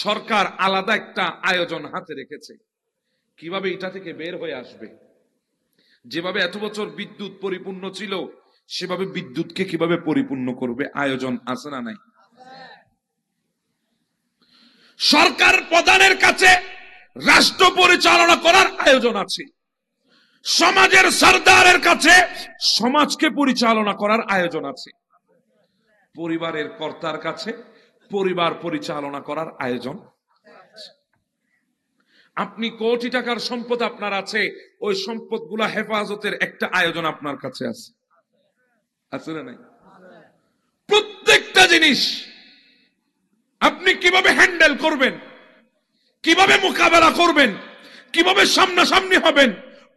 সরকার আলাদা একটা আয়োজন হাতে রেখেছে, কিভাবে এটা থেকে বের হয়ে আসবে। যেভাবে এত বছর বিদ্যুৎ পরিপূর্ণ ছিল, সেভাবে বিদ্যুৎকে কিভাবে পরিপূর্ণ করবে, আয়োজন আছে না নাই? সরকার প্রধানের কাছে রাষ্ট্র পরিচালনা করার আয়োজন আছে, সমাজের সরদারের কাছে সমাজকে পরিচালনা করার আয়োজন আছে, পরিবারের কর্তার কাছে পরিবার পরিচালনা করার আয়োজন। আপনি কোটি টাকার সম্পদ আপনার আছে, ওই সম্পদগুলা হেফাজতের একটা আয়োজন আপনার কাছে আছে, আছে না নাই? প্রত্যেকটা জিনিস আপনি কিভাবে হ্যান্ডেল করবেন, কিভাবে মোকাবেলা করবেন, কিভাবে সামনাসামনি হবেন,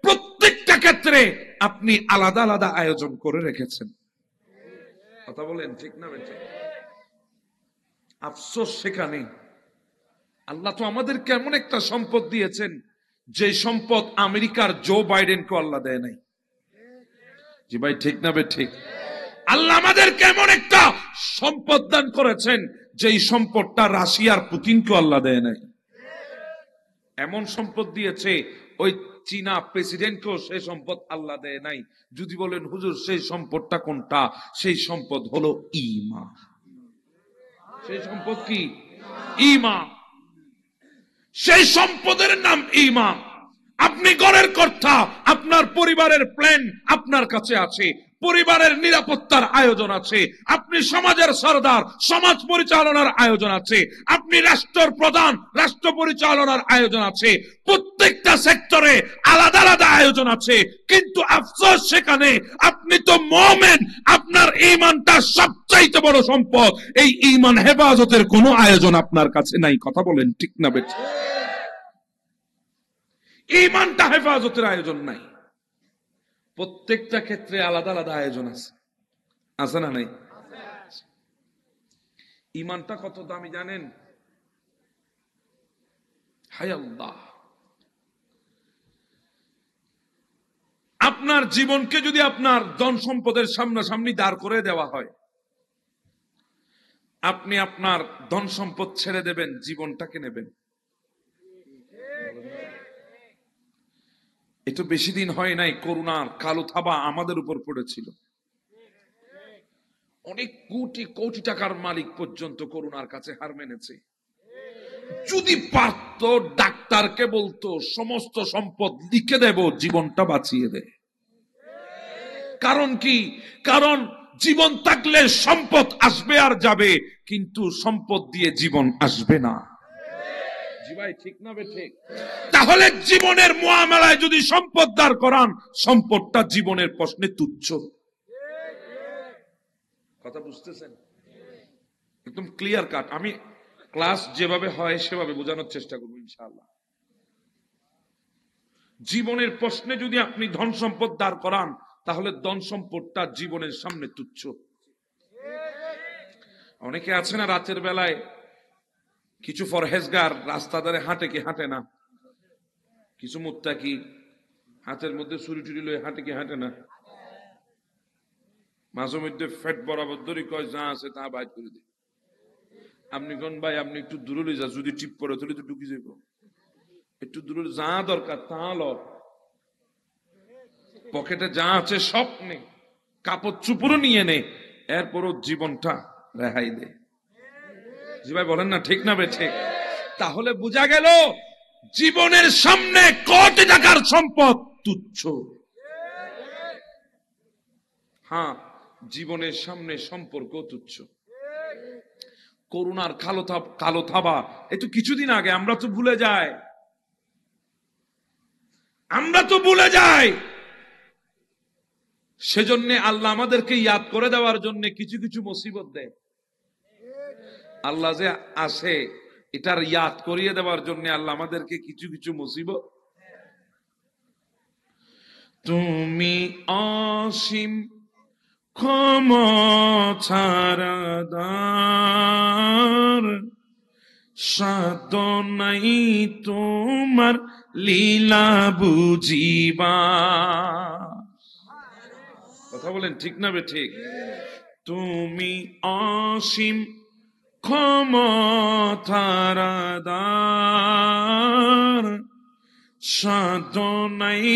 প্রত্যেকটা ক্ষেত্রে আপনি আলাদা আলাদা আয়োজন করে রেখেছেন। কথা বলেন ঠিক না বেঠিক? আফসোস সেখানে, আল্লাহ তো আমাদেরকে এমন একটা সম্পদ দিয়েছেন, যে সম্পদ আমেরিকার জো বাইডেনকে আল্লাহ দেয় নাই। জি ভাই, ঠিক না বেঠিক? আল্লাহ আমাদেরকে এমন একটা সম্পদ দান করেছেন, যেই সম্পদটা রাশিয়ার পুতিনকে আল্লাহ দেয় নাই। এমন সম্পদ দিয়েছে, ওই চীনা প্রেসিডেন্টকেও সেই সম্পদ আল্লাহ দেয় নাই। যদি বলেন হুজুর সেই সম্পদটা কোনটা, সেই সম্পদ হলো ঈমান। সেই সম্পদ কি? ঈমান। সেই সম্পদের নাম ঈমান। আপনি ঘরের কর্তা, আপনার পরিবারের প্ল্যান আপনার কাছে আছে, পরিবারের নিরাপত্তার আয়োজন আছে, আপনি সমাজের সরদার, সমাজ পরিচালনার আয়োজন আছে, আপনি রাষ্ট্রের প্রধান, রাষ্ট্র পরিচালনার আয়োজন আছে, প্রত্যেকটা সেক্টরে আলাদা আলাদা আয়োজন আছে। কিন্তু আফসোস সেখানে আপনি তো মুমিন, আপনার ঈমানটা সবচাইতে বড় সম্পদ। এই ঈমান হেফাজতের কোনো আয়োজন আপনার কাছে নাই। কথা বলেন ঠিক না বেঠিক? ঈমানটা হেফাজতের আয়োজন নাই। প্রত্যেকটা ক্ষেত্রে আলাদা আলাদা আয়োজন আছে, আছে না নাই? ঈমানটা কত দামি জানেন? হায় আল্লাহ, আপনার জীবনকে যদি আপনার ধন সম্পদের সামনাসামনি দাঁড় করে দেওয়া হয়, আপনি আপনার ধন সম্পদ ছেড়ে দেবেন, জীবনটাকে নেবেন। এটা বেশি দিন হয় নাই, করোনার কালো থাবা আমাদের উপর পড়েছিল। অনেক কোটি কোটি টাকার মালিক পর্যন্ত করোনার কাছে হার মেনেছে। যদি পারত ডাক্তারকে বলতো সমস্ত সম্পদ লিখে দেব, জীবনটা বাঁচিয়ে দে। কারণ কি? কারণ জীবন থাকলে সম্পদ আসবে আর যাবে, কিন্তু সম্পদ দিয়ে জীবন আসবে না। জি ভাই, ঠিক না বেঠিক? তাহলে জীবনের মুআমালায় যদি সম্পদ দাঁড় করান, সম্পদটা জীবনের প্রশ্নে তুচ্ছ। কথা বুঝতেছেন? একদম ক্লিয়ার কাট। আমি ক্লাস যেভাবে হয় সেভাবে বোঝানোর চেষ্টা করবো ইনশাআল্লাহ। জীবনের প্রশ্নে যদি আপনি ধন সম্পদ দাঁড় করান, তাহলে ধন সম্পদটা জীবনের সামনে তুচ্ছ। অনেকে আছে না, রাতের বেলায় কিছু ফরহেজগার রাস্তা ধারে হাঁটে কি হাঁটে না, কিছু মুত্তাকি হাতের মধ্যে ছুরি টুরি লয়ে হাঁটে কি হাঁটে না, মাঝে মধ্যে ফেট বরাবর ধরে কয় যা আছে তা বাইর করে দে। আপনি কোন ভাই, আপনি একটু দূরে লই যা, যদি টিপ পড়ে তাহলে তো ঢুকি যাইব। একটু দূরে যা দরকার তা ল, পকেটে যা আছে সব নে, কাপড় চুপড়ও নিয়ে নে, এরপরও জীবনটা রেহাই দে। জি ভাই বলেন না ঠিক না বে ঠিক? তাহলে বোঝা গেল জীবনের সামনে কোটি টাকার সম্পদ তুচ্ছ। হ্যাঁ, জীবনের সামনে সম্পর্ক তুচ্ছ। করুণার কালো থাবা একটু কিছুদিন আগে আমরা তো ভুলে যাই, আমরা তো ভুলে যাই। সেজন্য আল্লাহ আমাদেরকে ইয়াদ করে দেওয়ার জন্য কিছু কিছু মুসিবত দেয়। আল্লাহ যে আসে এটার ইয়াদ করিয়ে দেওয়ার জন্য আল্লাহ আমাদেরকে কিছু কিছু মুসিবত। তুমি অসীম ক্ষমতার, সাধ্য নাই তোমার লীলা বুঝিবা। কথা বলেন ঠিক না বে ঠিক? তুমি অসীম ক্ষমতার, সাধ্য নাই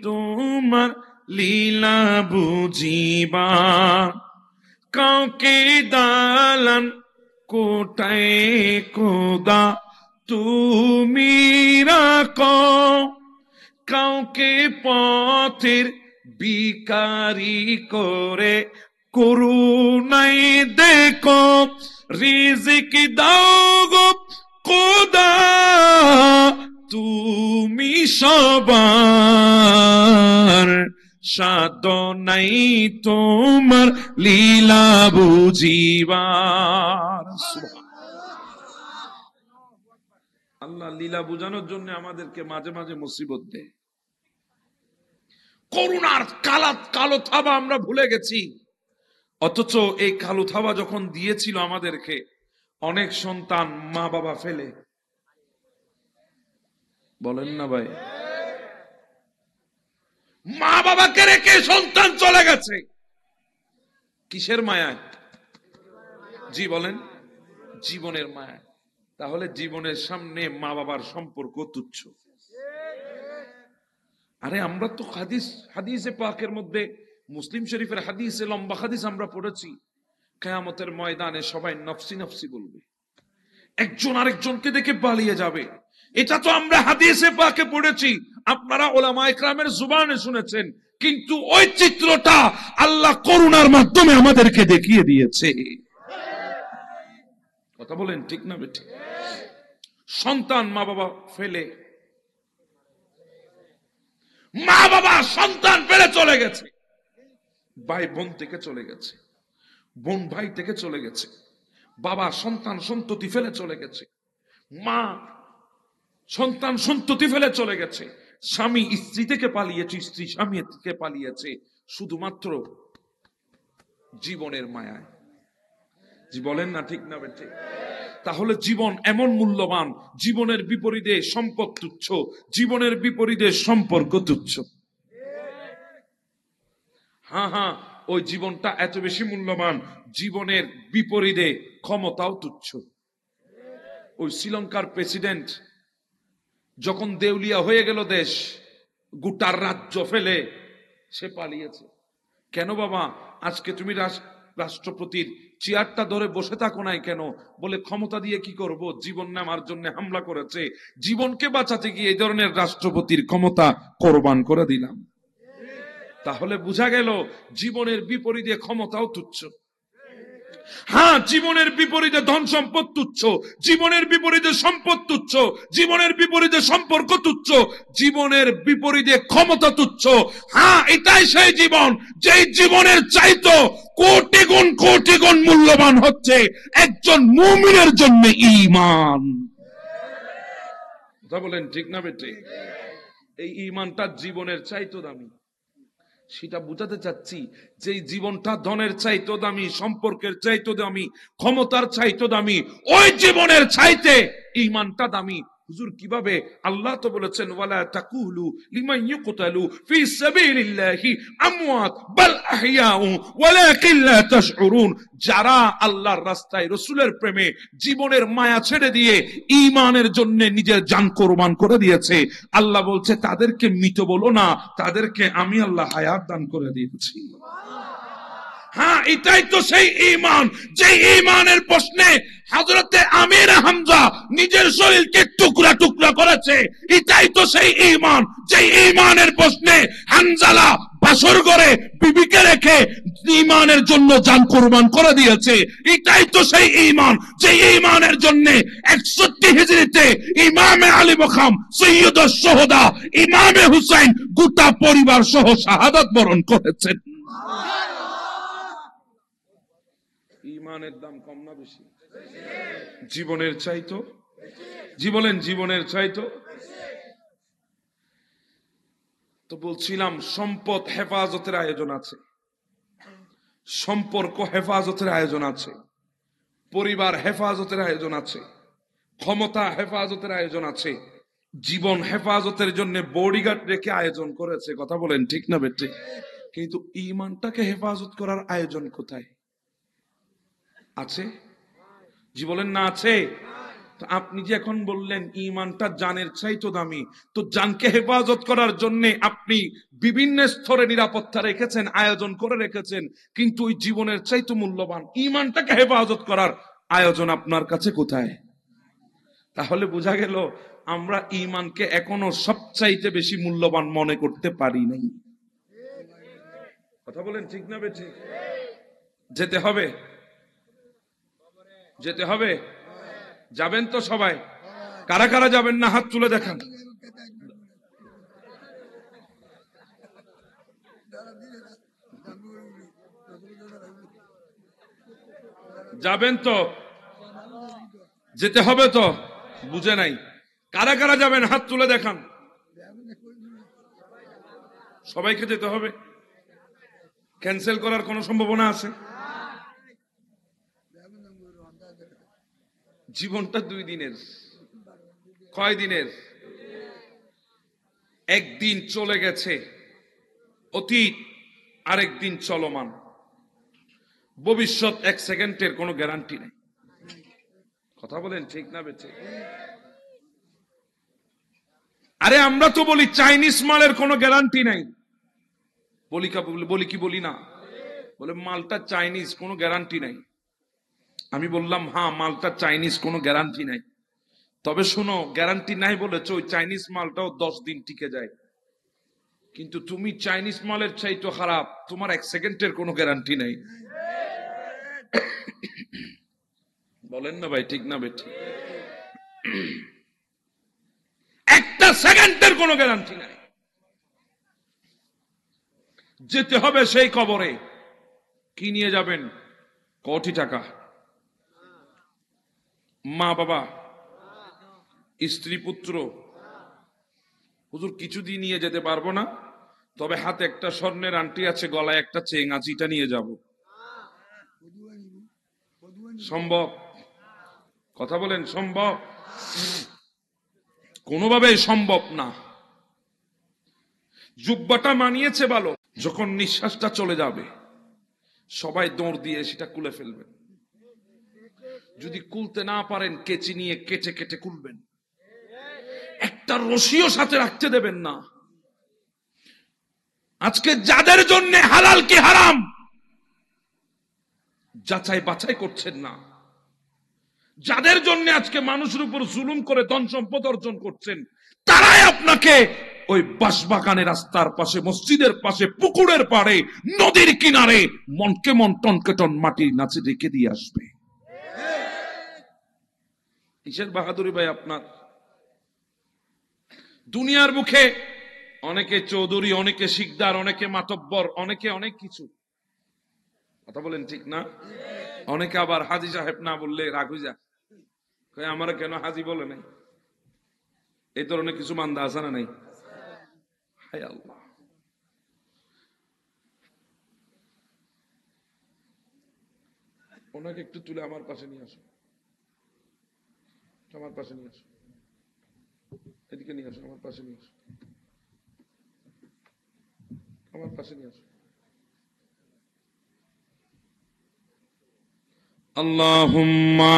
তোমার লীলা বুঝিবা। কাউকে দালান কোটায় খোদা তুমি রাখো, কাউকে পথের ভিখারি করে করুণায় দেখো। রিজিক দাও গো খোদা তুমি সবার, সাধ্য নাই তোমার লীলা বুঝিবার। আল্লাহ লীলা বুঝানোর জন্য আমাদেরকে মাঝে মাঝে মুসিবত দেয়। করুণার কালো থাবা আমরা ভুলে গেছি, অথচ এই কালো থাবা যখন দিয়েছিল আমাদেরকে, অনেক সন্তান মা বাবা ফেলে, বলেন না ভাই, মা বাবাকে রেখে সন্তান চলে গেছে কিসের মায়ায়? জি বলেন, জীবনের মায়ায়। তাহলে জীবনের সামনে মা বাবার সম্পর্ক তুচ্ছ। আরে আমরা তো হাদিসে পাকের মধ্যে মুসলিম শরীফের হাদিসে লম্বা হাদিস আমরা পড়েছি, কিয়ামতের ময়দানে সবাই নফসি নফসি বলবে, একজন আরেকজনকে দেখে পালিয়ে যাবে। এটা তো আমরা হাদিসে পাকে পড়েছি, আপনারা উলামায়ে কেরামের জুবানে শুনেছেন, কিন্তু ওই চিত্রটা আল্লাহ করুণার মাধ্যমে আমাদেরকে দেখিয়ে দিয়েছে। কথা বলেন ঠিক না বেঠিক? সন্তান মা বাবা ফেলে, মা বাবা সন্তান ফেলে চলে গেছে, ভাই বোন থেকে চলে গেছে, বোন ভাই থেকে চলে গেছে, বাবা সন্তান সন্ততি ফেলে চলে গেছে, মা সন্তান সন্ততি ফেলে চলে গেছে, স্বামী স্ত্রী থেকে পালিয়েছে, স্ত্রী স্বামী থেকে পালিয়েছে, শুধুমাত্র জীবনের মায়ায়। জি বলেন না ঠিক না বেঠে? তাহলে জীবন এমন মূল্যবান, জীবনের বিপরীতে সম্পদ তুচ্ছ, জীবনের বিপরীতে সম্পর্ক তুচ্ছ। হ্যাঁ, ওই জীবনটা এত বেশি মূল্যবান, জীবনের বিপরীতে ক্ষমতাও তুচ্ছ। ওই শ্রীলঙ্কার প্রেসিডেন্ট যখন দেউলিয়া হয়ে গেল দেশ, গোটার রাজ্য ফেলে সে পালিয়েছে। কেন বাবা আজকে তুমি রাষ্ট্রপতির চেয়ারটা ধরে বসে থাকো নাই কেন? বলে ক্ষমতা দিয়ে কি করব, জীবন নেওয়ার জন্য হামলা করেছে, জীবনকে বাঁচাতে গিয়ে এই ধরনের রাষ্ট্রপতির ক্ষমতা কোরবান করে দিলাম। তাহলে বোঝা গেল জীবনের বিপরীতে ক্ষমতাও তুচ্ছ। হ্যাঁ, জীবনের বিপরীতে ধন সম্পদ তুচ্ছ, জীবনের বিপরীতে সম্পদ তুচ্ছ, জীবনের বিপরীতে সম্পর্ক তুচ্ছ, জীবনের বিপরীতে ক্ষমতা তুচ্ছ। হ্যাঁ, এটাই সেই জীবন যেই জীবনের চাইতো কোটি গুণ মূল্যবান হচ্ছে একজন মুমিনের জন্য ঈমান। কথা বলেন ঠিক না বেটে? এই ঈমানটা জীবনের চাইতো দামি। সেটা বুঝাতে চাচ্ছি যে জীবনটা ধনের চাইতো দামি, সম্পর্কের চাইতো দামি, ক্ষমতার চাইতো দামি, ওই জীবনের চাইতে ঈমানটা দামি। হুজুর কিভাবে? আল্লাহ তো বলেছেন ওয়ালা তাকুলু লিমান ইউকতালু ফি সাবিলিল্লাহি আমওয়াত বাল আহইয়াউ ওয়ালাকিন লা তাশউরুন। যারা আল্লাহর রাস্তায় রাসূলের প্রেমে জীবনের মায়া ছেড়ে দিয়ে ঈমানের জন্য নিজের জান কোরবান করে দিয়েছে, আল্লাহ বলছে তাদেরকে মৃত বলো না, তাদেরকে আমি আল্লাহ হায়াত দান করে দিয়েছি। হ্যাঁ, এটাই তো সেই ঈমান, যে ঈমানের প্রশ্নে হযরতে আমির হামজা নিজের শরীরকে টুকরা টুকরা করেছে। এটাই তো সেই ঈমান, যে ঈমানের প্রশ্নে হানজালা বাসর করে বিবিকে রেখে ঈমানের জন্য জান কুরবান করে দিয়েছে। এটাই তো সেই ঈমান, যে ঈমানের জন্য 61 হিজরিতে ইমামে আলী মকাম সৈয়দুশ শুহাদা ইমামে হুসাইন গোটা পরিবার সহ শাহাদাত বরণ করেছেন। ঈমানের দাম কম না বেশি? জীবনের চাইতো? জি বলেন, জীবনের চাইতো? তো বলছিলাম সম্পদ হেফাজতের আয়োজন আছে, সম্পর্ক হেফাজতের আয়োজন আছে, পরিবার হেফাজতের আয়োজন আছে, ক্ষমতা হেফাজতের আয়োজন আছে, জীবন হেফাজতের জন্য বডিগার্ড রেখে আয়োজন করেছে। কথা বলেন ঠিক না বেটে? কিন্তু ঈমানটাকে হেফাজত করার আয়োজন কোথায় আছে? জি বলেন না আছে? তো আপনি যে এখন বললেন ঈমানটা জানের চাইতো দামি, তো জানকে হেফাজত করার জন্য আপনি বিভিন্ন স্তরে নিরাপত্তা রেখেছেন, আয়োজন করে রেখেছেন, কিন্তু ওই জীবনের চাইতো মূল্যবান ঈমানটাকে হেফাজত করার আয়োজন আপনার কাছে কোথায়? তাহলে বোঝা গেল আমরা ঈমানকে এখনো সবচাইতে বেশি মূল্যবান মনে করতে পারি নাই। কথা বলেন ঠিক না বেঠি? যেতে হবে, যেতে হবে। যাবেন তো সবাই? কারা কারা যাবেন না হাত তুলে দেখান। যাবেন তো? যেতে হবে তো? বুঝে নাই। কারা কারা যাবেন হাত তুলে দেখান। সবাইকে যেতে হবে? ক্যান্সেল করার কোন সম্ভাবনা আছে? জীবনটা 2 দিনের, কয় দিনের? একদিন চলে গেছে, অতীত আরেকদিন চলমান, ভবিষ্যৎ 1 সেকেন্ডের কোনো গ্যারান্টি নেই। কথা বলেন ঠিক না বেঠে? আরে আমরা তো বলি চাইনিজ মালের কোনো গ্যারান্টি নাই, বলি কি বলি না? বলে মালটা চাইনিজ, কোনো গ্যারান্টি নাই। আমি বললাম হ্যাঁ, মালটা চাইনিজ, কোনো গ্যারান্টি নাই। তবে শোনো, গ্যারান্টি নাই বলেছো, ওই চাইনিজ মালটাও 10 দিন টিকে যায়। কিন্তু তুমি চাইনিজ মালের চাইতো খারাপ, তোমার 1 সেকেন্ডের কোনো গ্যারান্টি নাই। বলেন না ভাই, ঠিক না বেঠিক? 1 সেকেন্ডের কোনো গ্যারান্টি নাই। যেতে হবে সেই কবরে। কি নিয়ে যাবেন? কোটি টাকা, মা বাবা, স্ত্রী পুত্র। হুজুর কিছু দিয়ে নিয়ে যেতে পারবো না, তবে হাতে একটা স্বর্ণের আংটি আছে, গলায় একটা চেন আছে, এটা নিয়ে যাব। সম্ভব? কথা বলেন, সম্ভব? কোনোভাবেই সম্ভব না। জুব্বাটা মানিয়েছে ভালো, যখন নিঃশ্বাসটা চলে যাবে সবাই দৌড় দিয়ে সেটা খুলে ফেলবেন। যদি খুলতে না পারেন, কেচি নিয়ে কেটে কেটে খুলবেন। একটা রশিও সাথে রাখতে দেবেন না। আজকে যাদের জন্য হালাল কি হারাম যাচাই বাছাই করছেন না, যাদের জন্য আজকে মানুষের উপর জুলুম করে ধন সম্পদ অর্জন করছেন, তারাই আপনাকে ওই বাঁশবাগানে, রাস্তার পাশে, মসজিদের পাশে, পুকুরের পাড়ে, নদীর কিনারে মনকে মন, টনকে টন মাটির নাচে রেখে দিয়ে আসবে। কিসের বাহাদুরি ভাই আপনার? দুনিয়ার মুখে অনেকে চৌধুরী, অনেকে শিকদার, অনেকে মাতব্বর, অনেকে অনেক কিছু। কথা বলেন, ঠিক না? অনেকে আবার হাজি সাহেব না বললে রাগ হয়ে যায়, আমার কেন হাজি বলে নাই? এই ধরনের কিছু মান্দা আছে না নাই? হায় আল্লাহ। ওনাকে একটু তুলে আমার পাশে নিয়ে আসো, আমার পাশে নিয়ে আসো, এদিকে নিয়ে আসো, আমার পাশে নিয়ে আসো, আমার পাশে নিয়ে আসো। আল্লাহুম্মা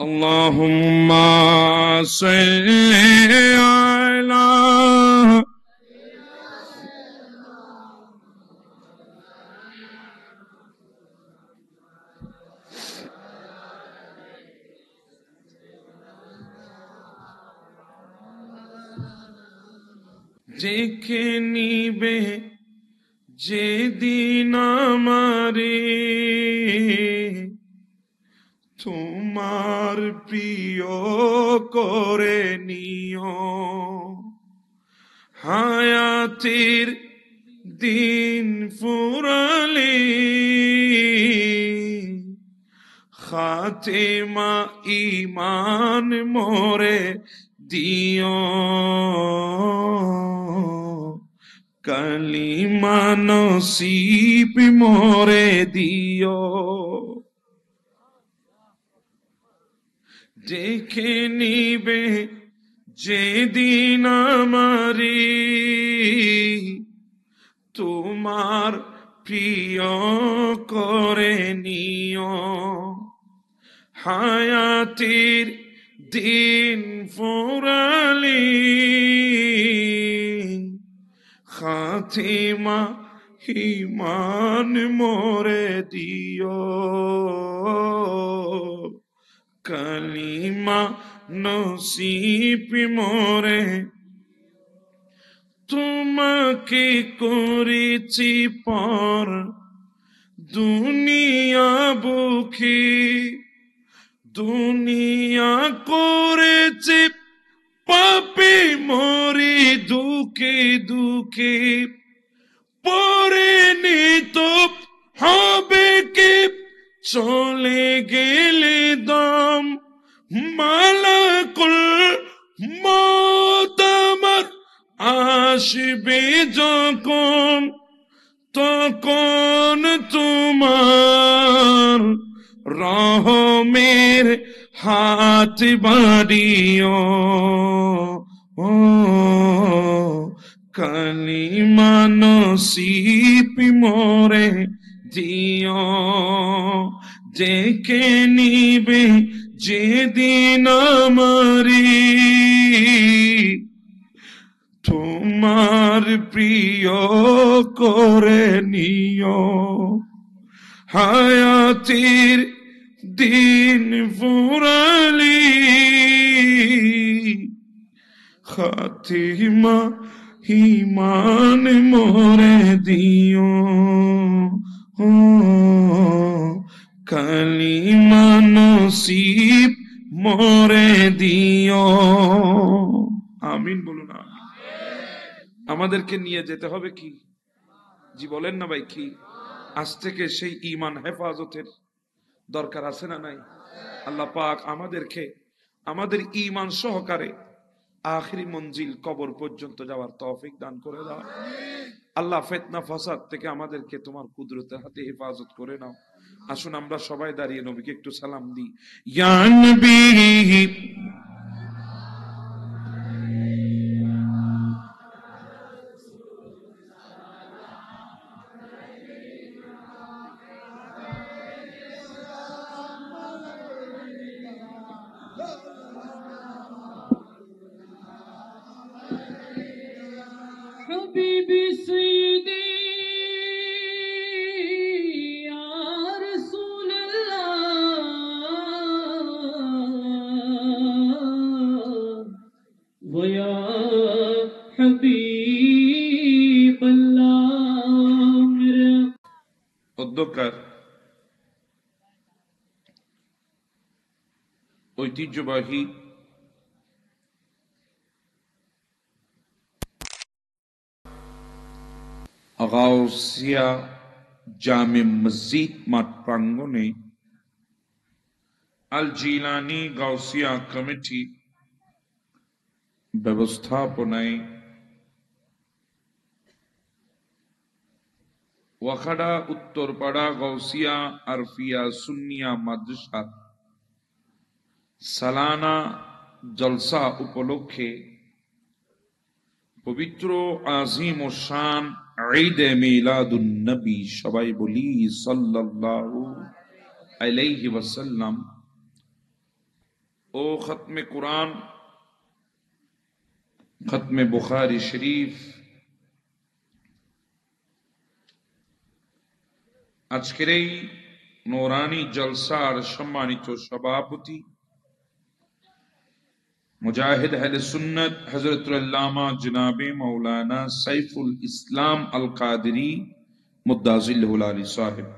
Allahumma salli ala দেখে নিবে যেদিন আমারে তোমার প্রিয় করে নিও, হায়াতের দিন ফুরালে খাতেমা ঈমান মোরে দিও, কালিমা নসিব মোরে দিও। দেখে নিবে যেদিন আমারে তোমার প্রিয় করে নিও, হায়াতের দিন ফুরালি খাতিমা ইমান মোরে দিও, কালিমা নসিব মোরে, তোমাকে করেছি পর দুনিয়া বুকে, দুনিয়া করেছে পাপে মরে দুঃখে দুঃখে, পরে নিত হবে কে চলে গেলে দম, মালাকুল মওত আমার আসবে যখন, তখন তোমার রহমের হাত বাড়িও, ও কালিমা নসিব মোরে দিও, ডেকে নিবে যেদিন আমারি, তোমার প্রিয় করে নিও, হায়াতের দিন ফুরালি খাতিমা ইমান মোরে দিও, ও কালিমা নসিব মোরে দিও। আমিন বলুন। আমাদেরকে নিয়ে যেতে হবে কি? জি বলেন না ভাই, কি আজ থেকে সেই ঈমান হেফাজতের দরকার আছে না নাই? আল্লাহ পাক আমাদেরকে আমাদের ঈমান সহকারে আখিরি মঞ্জিল কবর পর্যন্ত যাওয়ার তৌফিক দান করে দাও। আল্লাহ ফিতনা ফাসাদ থেকে আমাদেরকে তোমার কুদরতের হাতে হেফাজত করে নাও। আসুন আমরা সবাই দাঁড়িয়ে নবীকে একটু সালাম দিই। ইয়া নবী حبيبي سيدي يا رسول الله ويا حبيب الله मेरे অধ্যকার ঐতিহ্যবাহী গাউসিয়া জামে মসজিদ মাঠ প্রাঙ্গণে আল জিলানী গাউসিয়া কমিটি ব্যবস্থাপনায় ওয়াখাড়া উত্তরপাড়া গাউসিয়া আরফিয়া সুন্নিয়া মাদ্রাসা সালানা জলসা উপলক্ষে পবিত্র আজিম ও শান ঈদে মিলাদুন নবী, সবাই বলি সাল্লাল্লাহু আলাইহি ওয়াসাল্লাম, ও খতমে কুরআন, খতমে বুখারী শরীফ আজকের এই নূরানী জলসার সম্মানিত সভাপতি মুজাহিদ আহলে সুন্নাত হযরতুল আল্লামা জনাবে মাওলানা সাইফুল ইসলাম আল কাদেরী মুদ্দাজিল্লাহুল আলী সাহেব,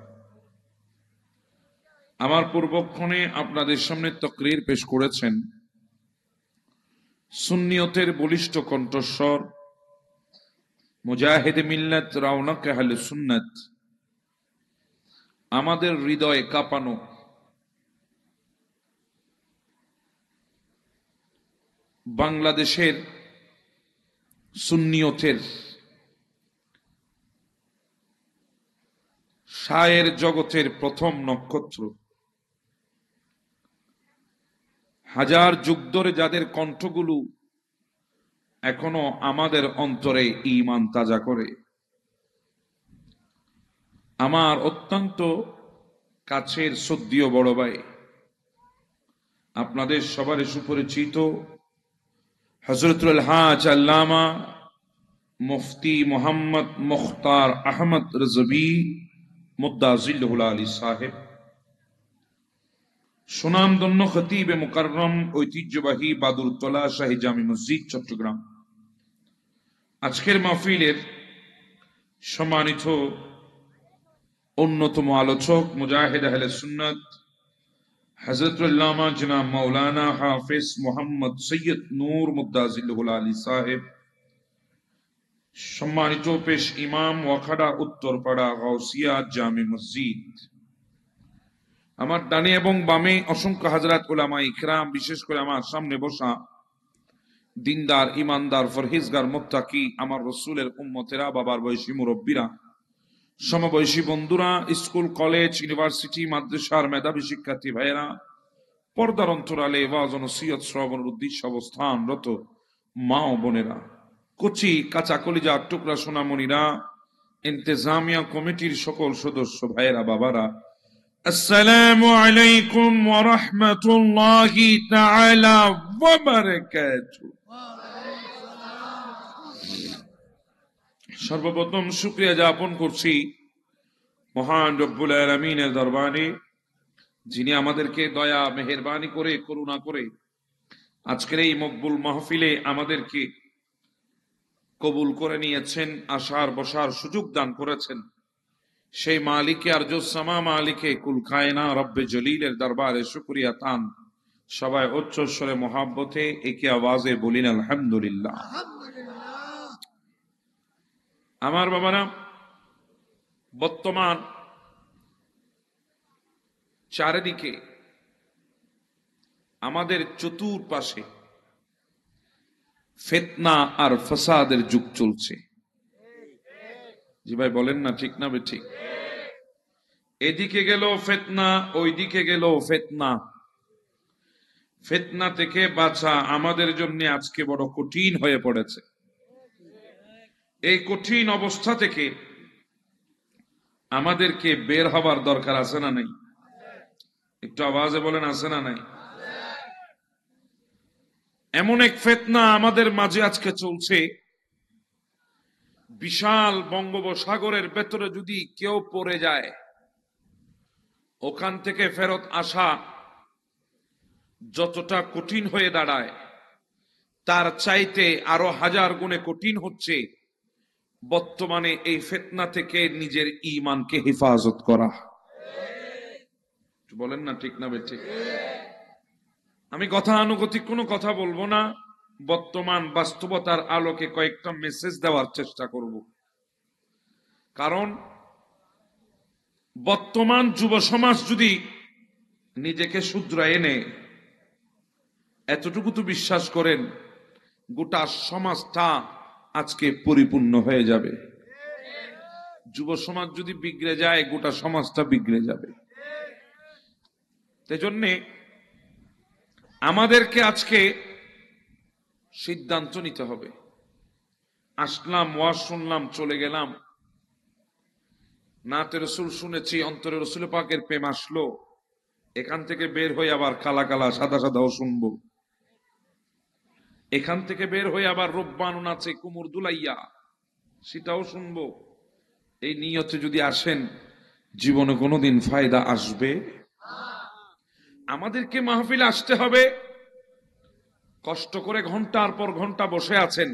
আমার পূর্বক্ষণে আপনাদের সামনে তাকরীর পেশ করেছেন সুন্নিয়তের বলিষ্ঠ কণ্ঠস্বর মুজাহিদ মিল্লাত রওনক আহলে সুন্নাত, আমাদের হৃদয়ে কাঁপানো বাংলাদেশের সুন্নিয়তের শায়ের জগতের প্রথম নক্ষত্র, হাজার যুগ ধরে যাদের কণ্ঠগুলো এখনো আমাদের অন্তরে ঈমান তাজা করে, আমার অত্যন্ত কাছের শ্রদ্ধেয় বড় ভাই, আপনাদের সবার সুপরিচিত হযরতুল হাজ আল্লামা মুফতি মোহাম্মদ মুখতার আহমদ রিজভী মুদ্দাজিল্লাহুল আলী সাহেব, সুনামধন্য খতিবে মুকাররম ঐতিহ্যবাহী বাদুরতলা শাহী জামি মসজিদ চট্টগ্রাম, আজকের মাহফিলের সম্মানিত অন্যতম আলোচক মুজাহিদ আহলে সুন্নাত হযরতুল্লামা জনাব মাওলানা হাফেজ মোহাম্মদ সৈয়দ নূর মুদ্দাজিল্লাহুল আলী সাহেব, সম্মানিত পেশ ইমাম ওয়াখাড়া উত্তরপাড়া গাউসিয়া জামি মসজিদ, আমার ডানে এবং বামে অসংখ্য হাজরাত উলামা ইকরাম, বিশেষ করে আমার সামনে বসা দিনদার ইমানদার ফরহেজগার মুত্তাকি আমার রসুলের উম্মতেরা, বাবার বয়সী মুরব্বীরা, সমবয়সী বন্ধুরা, স্কুল কলেজ ইউনিভার্সিটি মাদ্রাসার মেধাবী শিক্ষার্থী ভাইয়েরা, পর্দার অন্তরালে ওয়াজ ও নসিহত শ্রবণের উদ্দেশ্যে অবস্থানরত মা ও বোনেরা, কচি কাঁচা কলিজা টুকরা সোনামণিরা, ইন্তেজামিয়া কমিটির সকল সদস্য ভাইয়েরা, বাবারা, আসসালামু আলাইকুম ওয়া রাহমাতুল্লাহি তাআলা ওয়া বারাকাতুহু। সর্বপ্রথম শুকরিয়া জ্ঞাপন করছি মহান রব্বুল আলামিনের দরবারে, যিনি আমাদেরকে দয়া মেহেরবানি করে করুণা করে আজকের এই মকবুল মাহফিলে আমাদেরকে কবুল করে নিয়েছেন, আসার বসার সুযোগ দান করেছেন। সেই মালিকে আর জোসামা মালিকে কুল কায়না রব্বে জলিলের দরবারে শুকরিয়া তান। সবাই উচ্চ স্বরে মোহাব্বতে একে আওয়াজে বলিন আলহামদুলিল্লাহ। আমার বাবারা, বর্তমান চারিদিকে আমাদের চতুর্পাশে ফিতনা আর ফাসাদের যুগ চলছে। জি ভাই বলেন না, ঠিক না ঠিক? এদিকে গেল ফিতনা, ওইদিকে গেল ফিতনা। ফিতনা থেকে বাঁচা আমাদের জন্য আজকে বড় কঠিন হয়ে পড়েছে। এই কঠিন অবস্থা থেকে আমাদেরকে বের হবার দরকার আছে না নাই? একটু আওয়াজে বলেন, আছে না নাই? এমন এক ফিতনা আমাদের মাঝে আজকে চলছে, বিশাল বঙ্গোপসাগরের ভেতরে যদি কেউ পড়ে যায়, ওখান থেকে ফেরত আসা যতটা কঠিন হয়ে দাঁড়ায়, তার চাইতে আরো হাজার গুণে কঠিন হচ্ছে বর্তমানে এই ফিতনা থেকে নিজের ঈমানকে হেফাজত করা। বলেন না, ঠিক না ঠিক? আমি গতানুগতিক কোনো কথা বলবো না, বর্তমান বাস্তবতার আলোকে কয়েকটা মেসেজ দেওয়ার চেষ্টা করব। কারণ বর্তমান যুব সমাজ যদি নিজেকে শুধরায় এনে, এতটুকু তো বিশ্বাস করেন, গোটা সমাজটা আজকে পরিপূর্ণ হয়ে যাবে। যুব সমাজ যদি বিগড়ে যায়, গোটা সমাজটা বিগড়ে যাবে। সেজন্যে আমাদেরকে আজকে সিদ্ধান্ত নিতে হবে। আসলাম, ওয়াজ শুনলাম, চলে গেলাম, নাতে রসুল শুনেছি, অন্তরে রসুল পাকের প্রেম আসলো, এখান থেকে বের হয়ে আবার কালা কালা সাদা সাদাও শুনবো, এখান থেকে বের হয়ে আবার রব্বানুন আছে কুমুর দুলাইয়া, সেটাও শুনবো। এই নিয়তে যদি আসেন, জীবনে কোনোদিন ফায়দা আসবে? আমাদেরকে মাহফিলে আসতে হবে। কষ্ট করে ঘন্টার পর ঘন্টা বসে আছেন,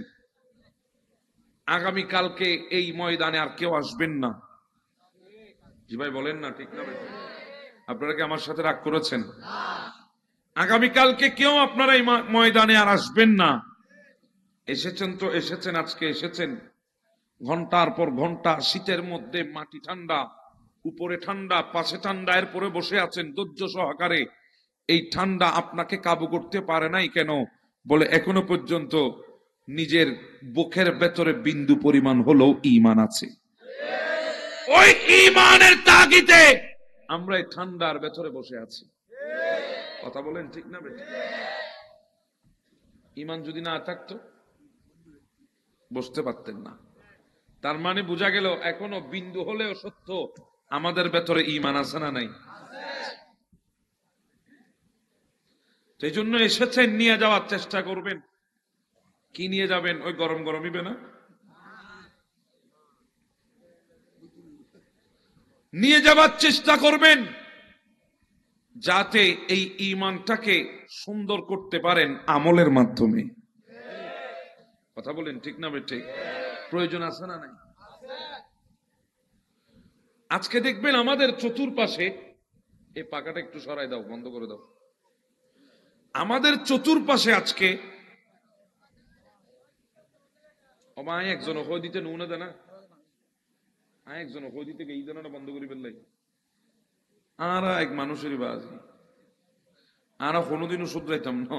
আগামী কালকে এই ময়দানে আর কেউ আসবেন না। জি ভাই বলেন না, ঠিক না? আপনারা কি আমার সাথে রাগ করেছেন? আগামীকালকে কেউ আপনারা এই ময়দানে আর আসবেন না। এসেছেন তো এসেছেন, আজকে এসেছেন, ঘন্টার পর ঘন্টা শীতের মধ্যে মাটি ঠান্ডা, উপরে ঠান্ডা, পাশে ঠান্ডা, এর পরে বসে আছেন ধৈর্য সহকারে। এই ঠান্ডা আপনাকে কাবু করতে পারে নাই কেন? বলে এখনো পর্যন্ত নিজের বুকের ভেতরে বিন্দু পরিমাণ হলেও ঈমান আছে। ওই ঈমানের তাগিদে আমরা এই ঠান্ডার ভেতরে বসে আছি। কথা বলেন, ঠিক না বেঠিক? ঈমান যদি না থাকতো বসতে পারতেন না। তার মানে বোঝা গেল এখনো বিন্দু হলেও সত্য আমাদের ভেতরে ঈমান আছে না নাই? সেই জন্য এসেছেন, নিয়ে যাওয়ার চেষ্টা করবেন। কি নিয়ে যাবেন? ওই গরম গরমই না, নিয়ে যাবার চেষ্টা করবেন যাতে এই ঈমানটাকে সুন্দর করতে পারেন আমলের মাধ্যমে। কথা বলেন ঠিক না ঠিক? প্রয়োজন আছে না নাই? আজকে দেখবেন আমাদের চতুর্পাশে, এই পাকাটা একটু সরাই দাও, বন্ধ করে দাও। আমাদের চতুর্পাশে আজকে অমায় একজন হই দিতে নুনে দেনা, একজন হই দিতে এই দেনা বন্ধ করে ফেললাই। আর এক মানুষেরই বাজি, আর কোনোদিনও শুধরাইতাম না,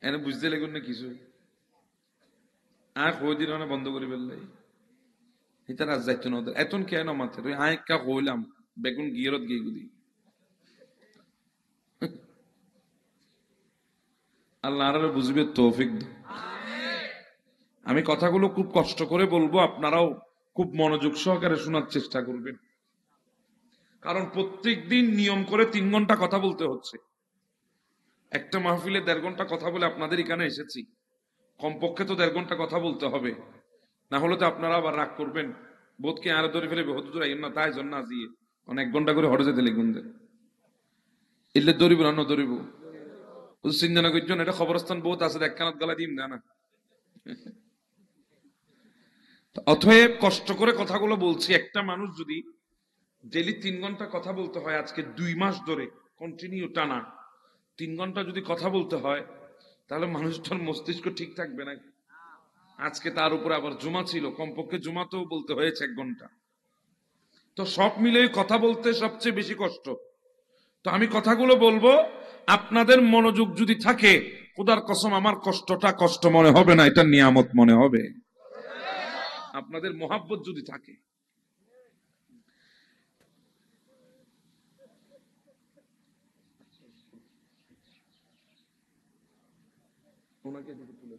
এনে বুঝতে লাগুন না কিছু, আর হই দিন বন্ধ করে ফেললাই। এটা রাজ যাইতো না ওদের এতন কেন মাথায় তুই আয়কা হইলাম বেগুন গিয়রত গিয়ে গুলি। আল্লাহ আর বুঝবে তৌফিক দাও। আমি কথাগুলো খুব কষ্ট করে বলবো, আপনারাও খুব মনোযোগ সহকারে শোনার চেষ্টা করবেন, কারণ প্রত্যেক দিন নিয়ম করে 3 ঘন্টা কথা বলতে হচ্ছে। একটা মাহফিলে 1.5 ঘন্টা কথা বলে আপনাদের এখানে এসেছি, কমপক্ষে তো 1.5 ঘন্টা কথা বলতে হবে, না হলে তো আপনারা আবার রাগ করবেন, বোধকে আরো ধরে ফেলে হতে দূর আইন না, তাই জন্য আজিয়ে অনেক ঘন্টা করে হরে যেতে লিখুন দে এলে দৌড়িব না দৌড়িব চিন্তা করছেন। এটা খবরস্থান বহুত আছে, এক কানাত গলা দিম না। অতএব কষ্ট করে কথাগুলো বলছি। একটা মানুষ যদি ডেলি 3 ঘন্টা কথা বলতে হয়, আজকে 2 মাস ধরে কন্টিনিউ টানা 3 ঘন্টা যদি কথা বলতে হয়, তাহলে মানুষটার মস্তিষ্ক ঠিক থাকবে না। আজকে তার উপরে আবার জুমা ছিল, কমপক্ষে জুমাতেও বলতে হয়েছে 1 ঘন্টা। তো সব মিলে কথা বলতে সবচেয়ে বেশি কষ্ট। তো আমি কথাগুলো বলবো, আপনাদের মনোযোগ যদি থাকে, খোদার কসম আমার কষ্টটা কষ্ট মনে হবে না, এটা নিয়ামত মনে হবে। আপনাদের মোহাব্বত যদি থাকে। ওনাকে তুলে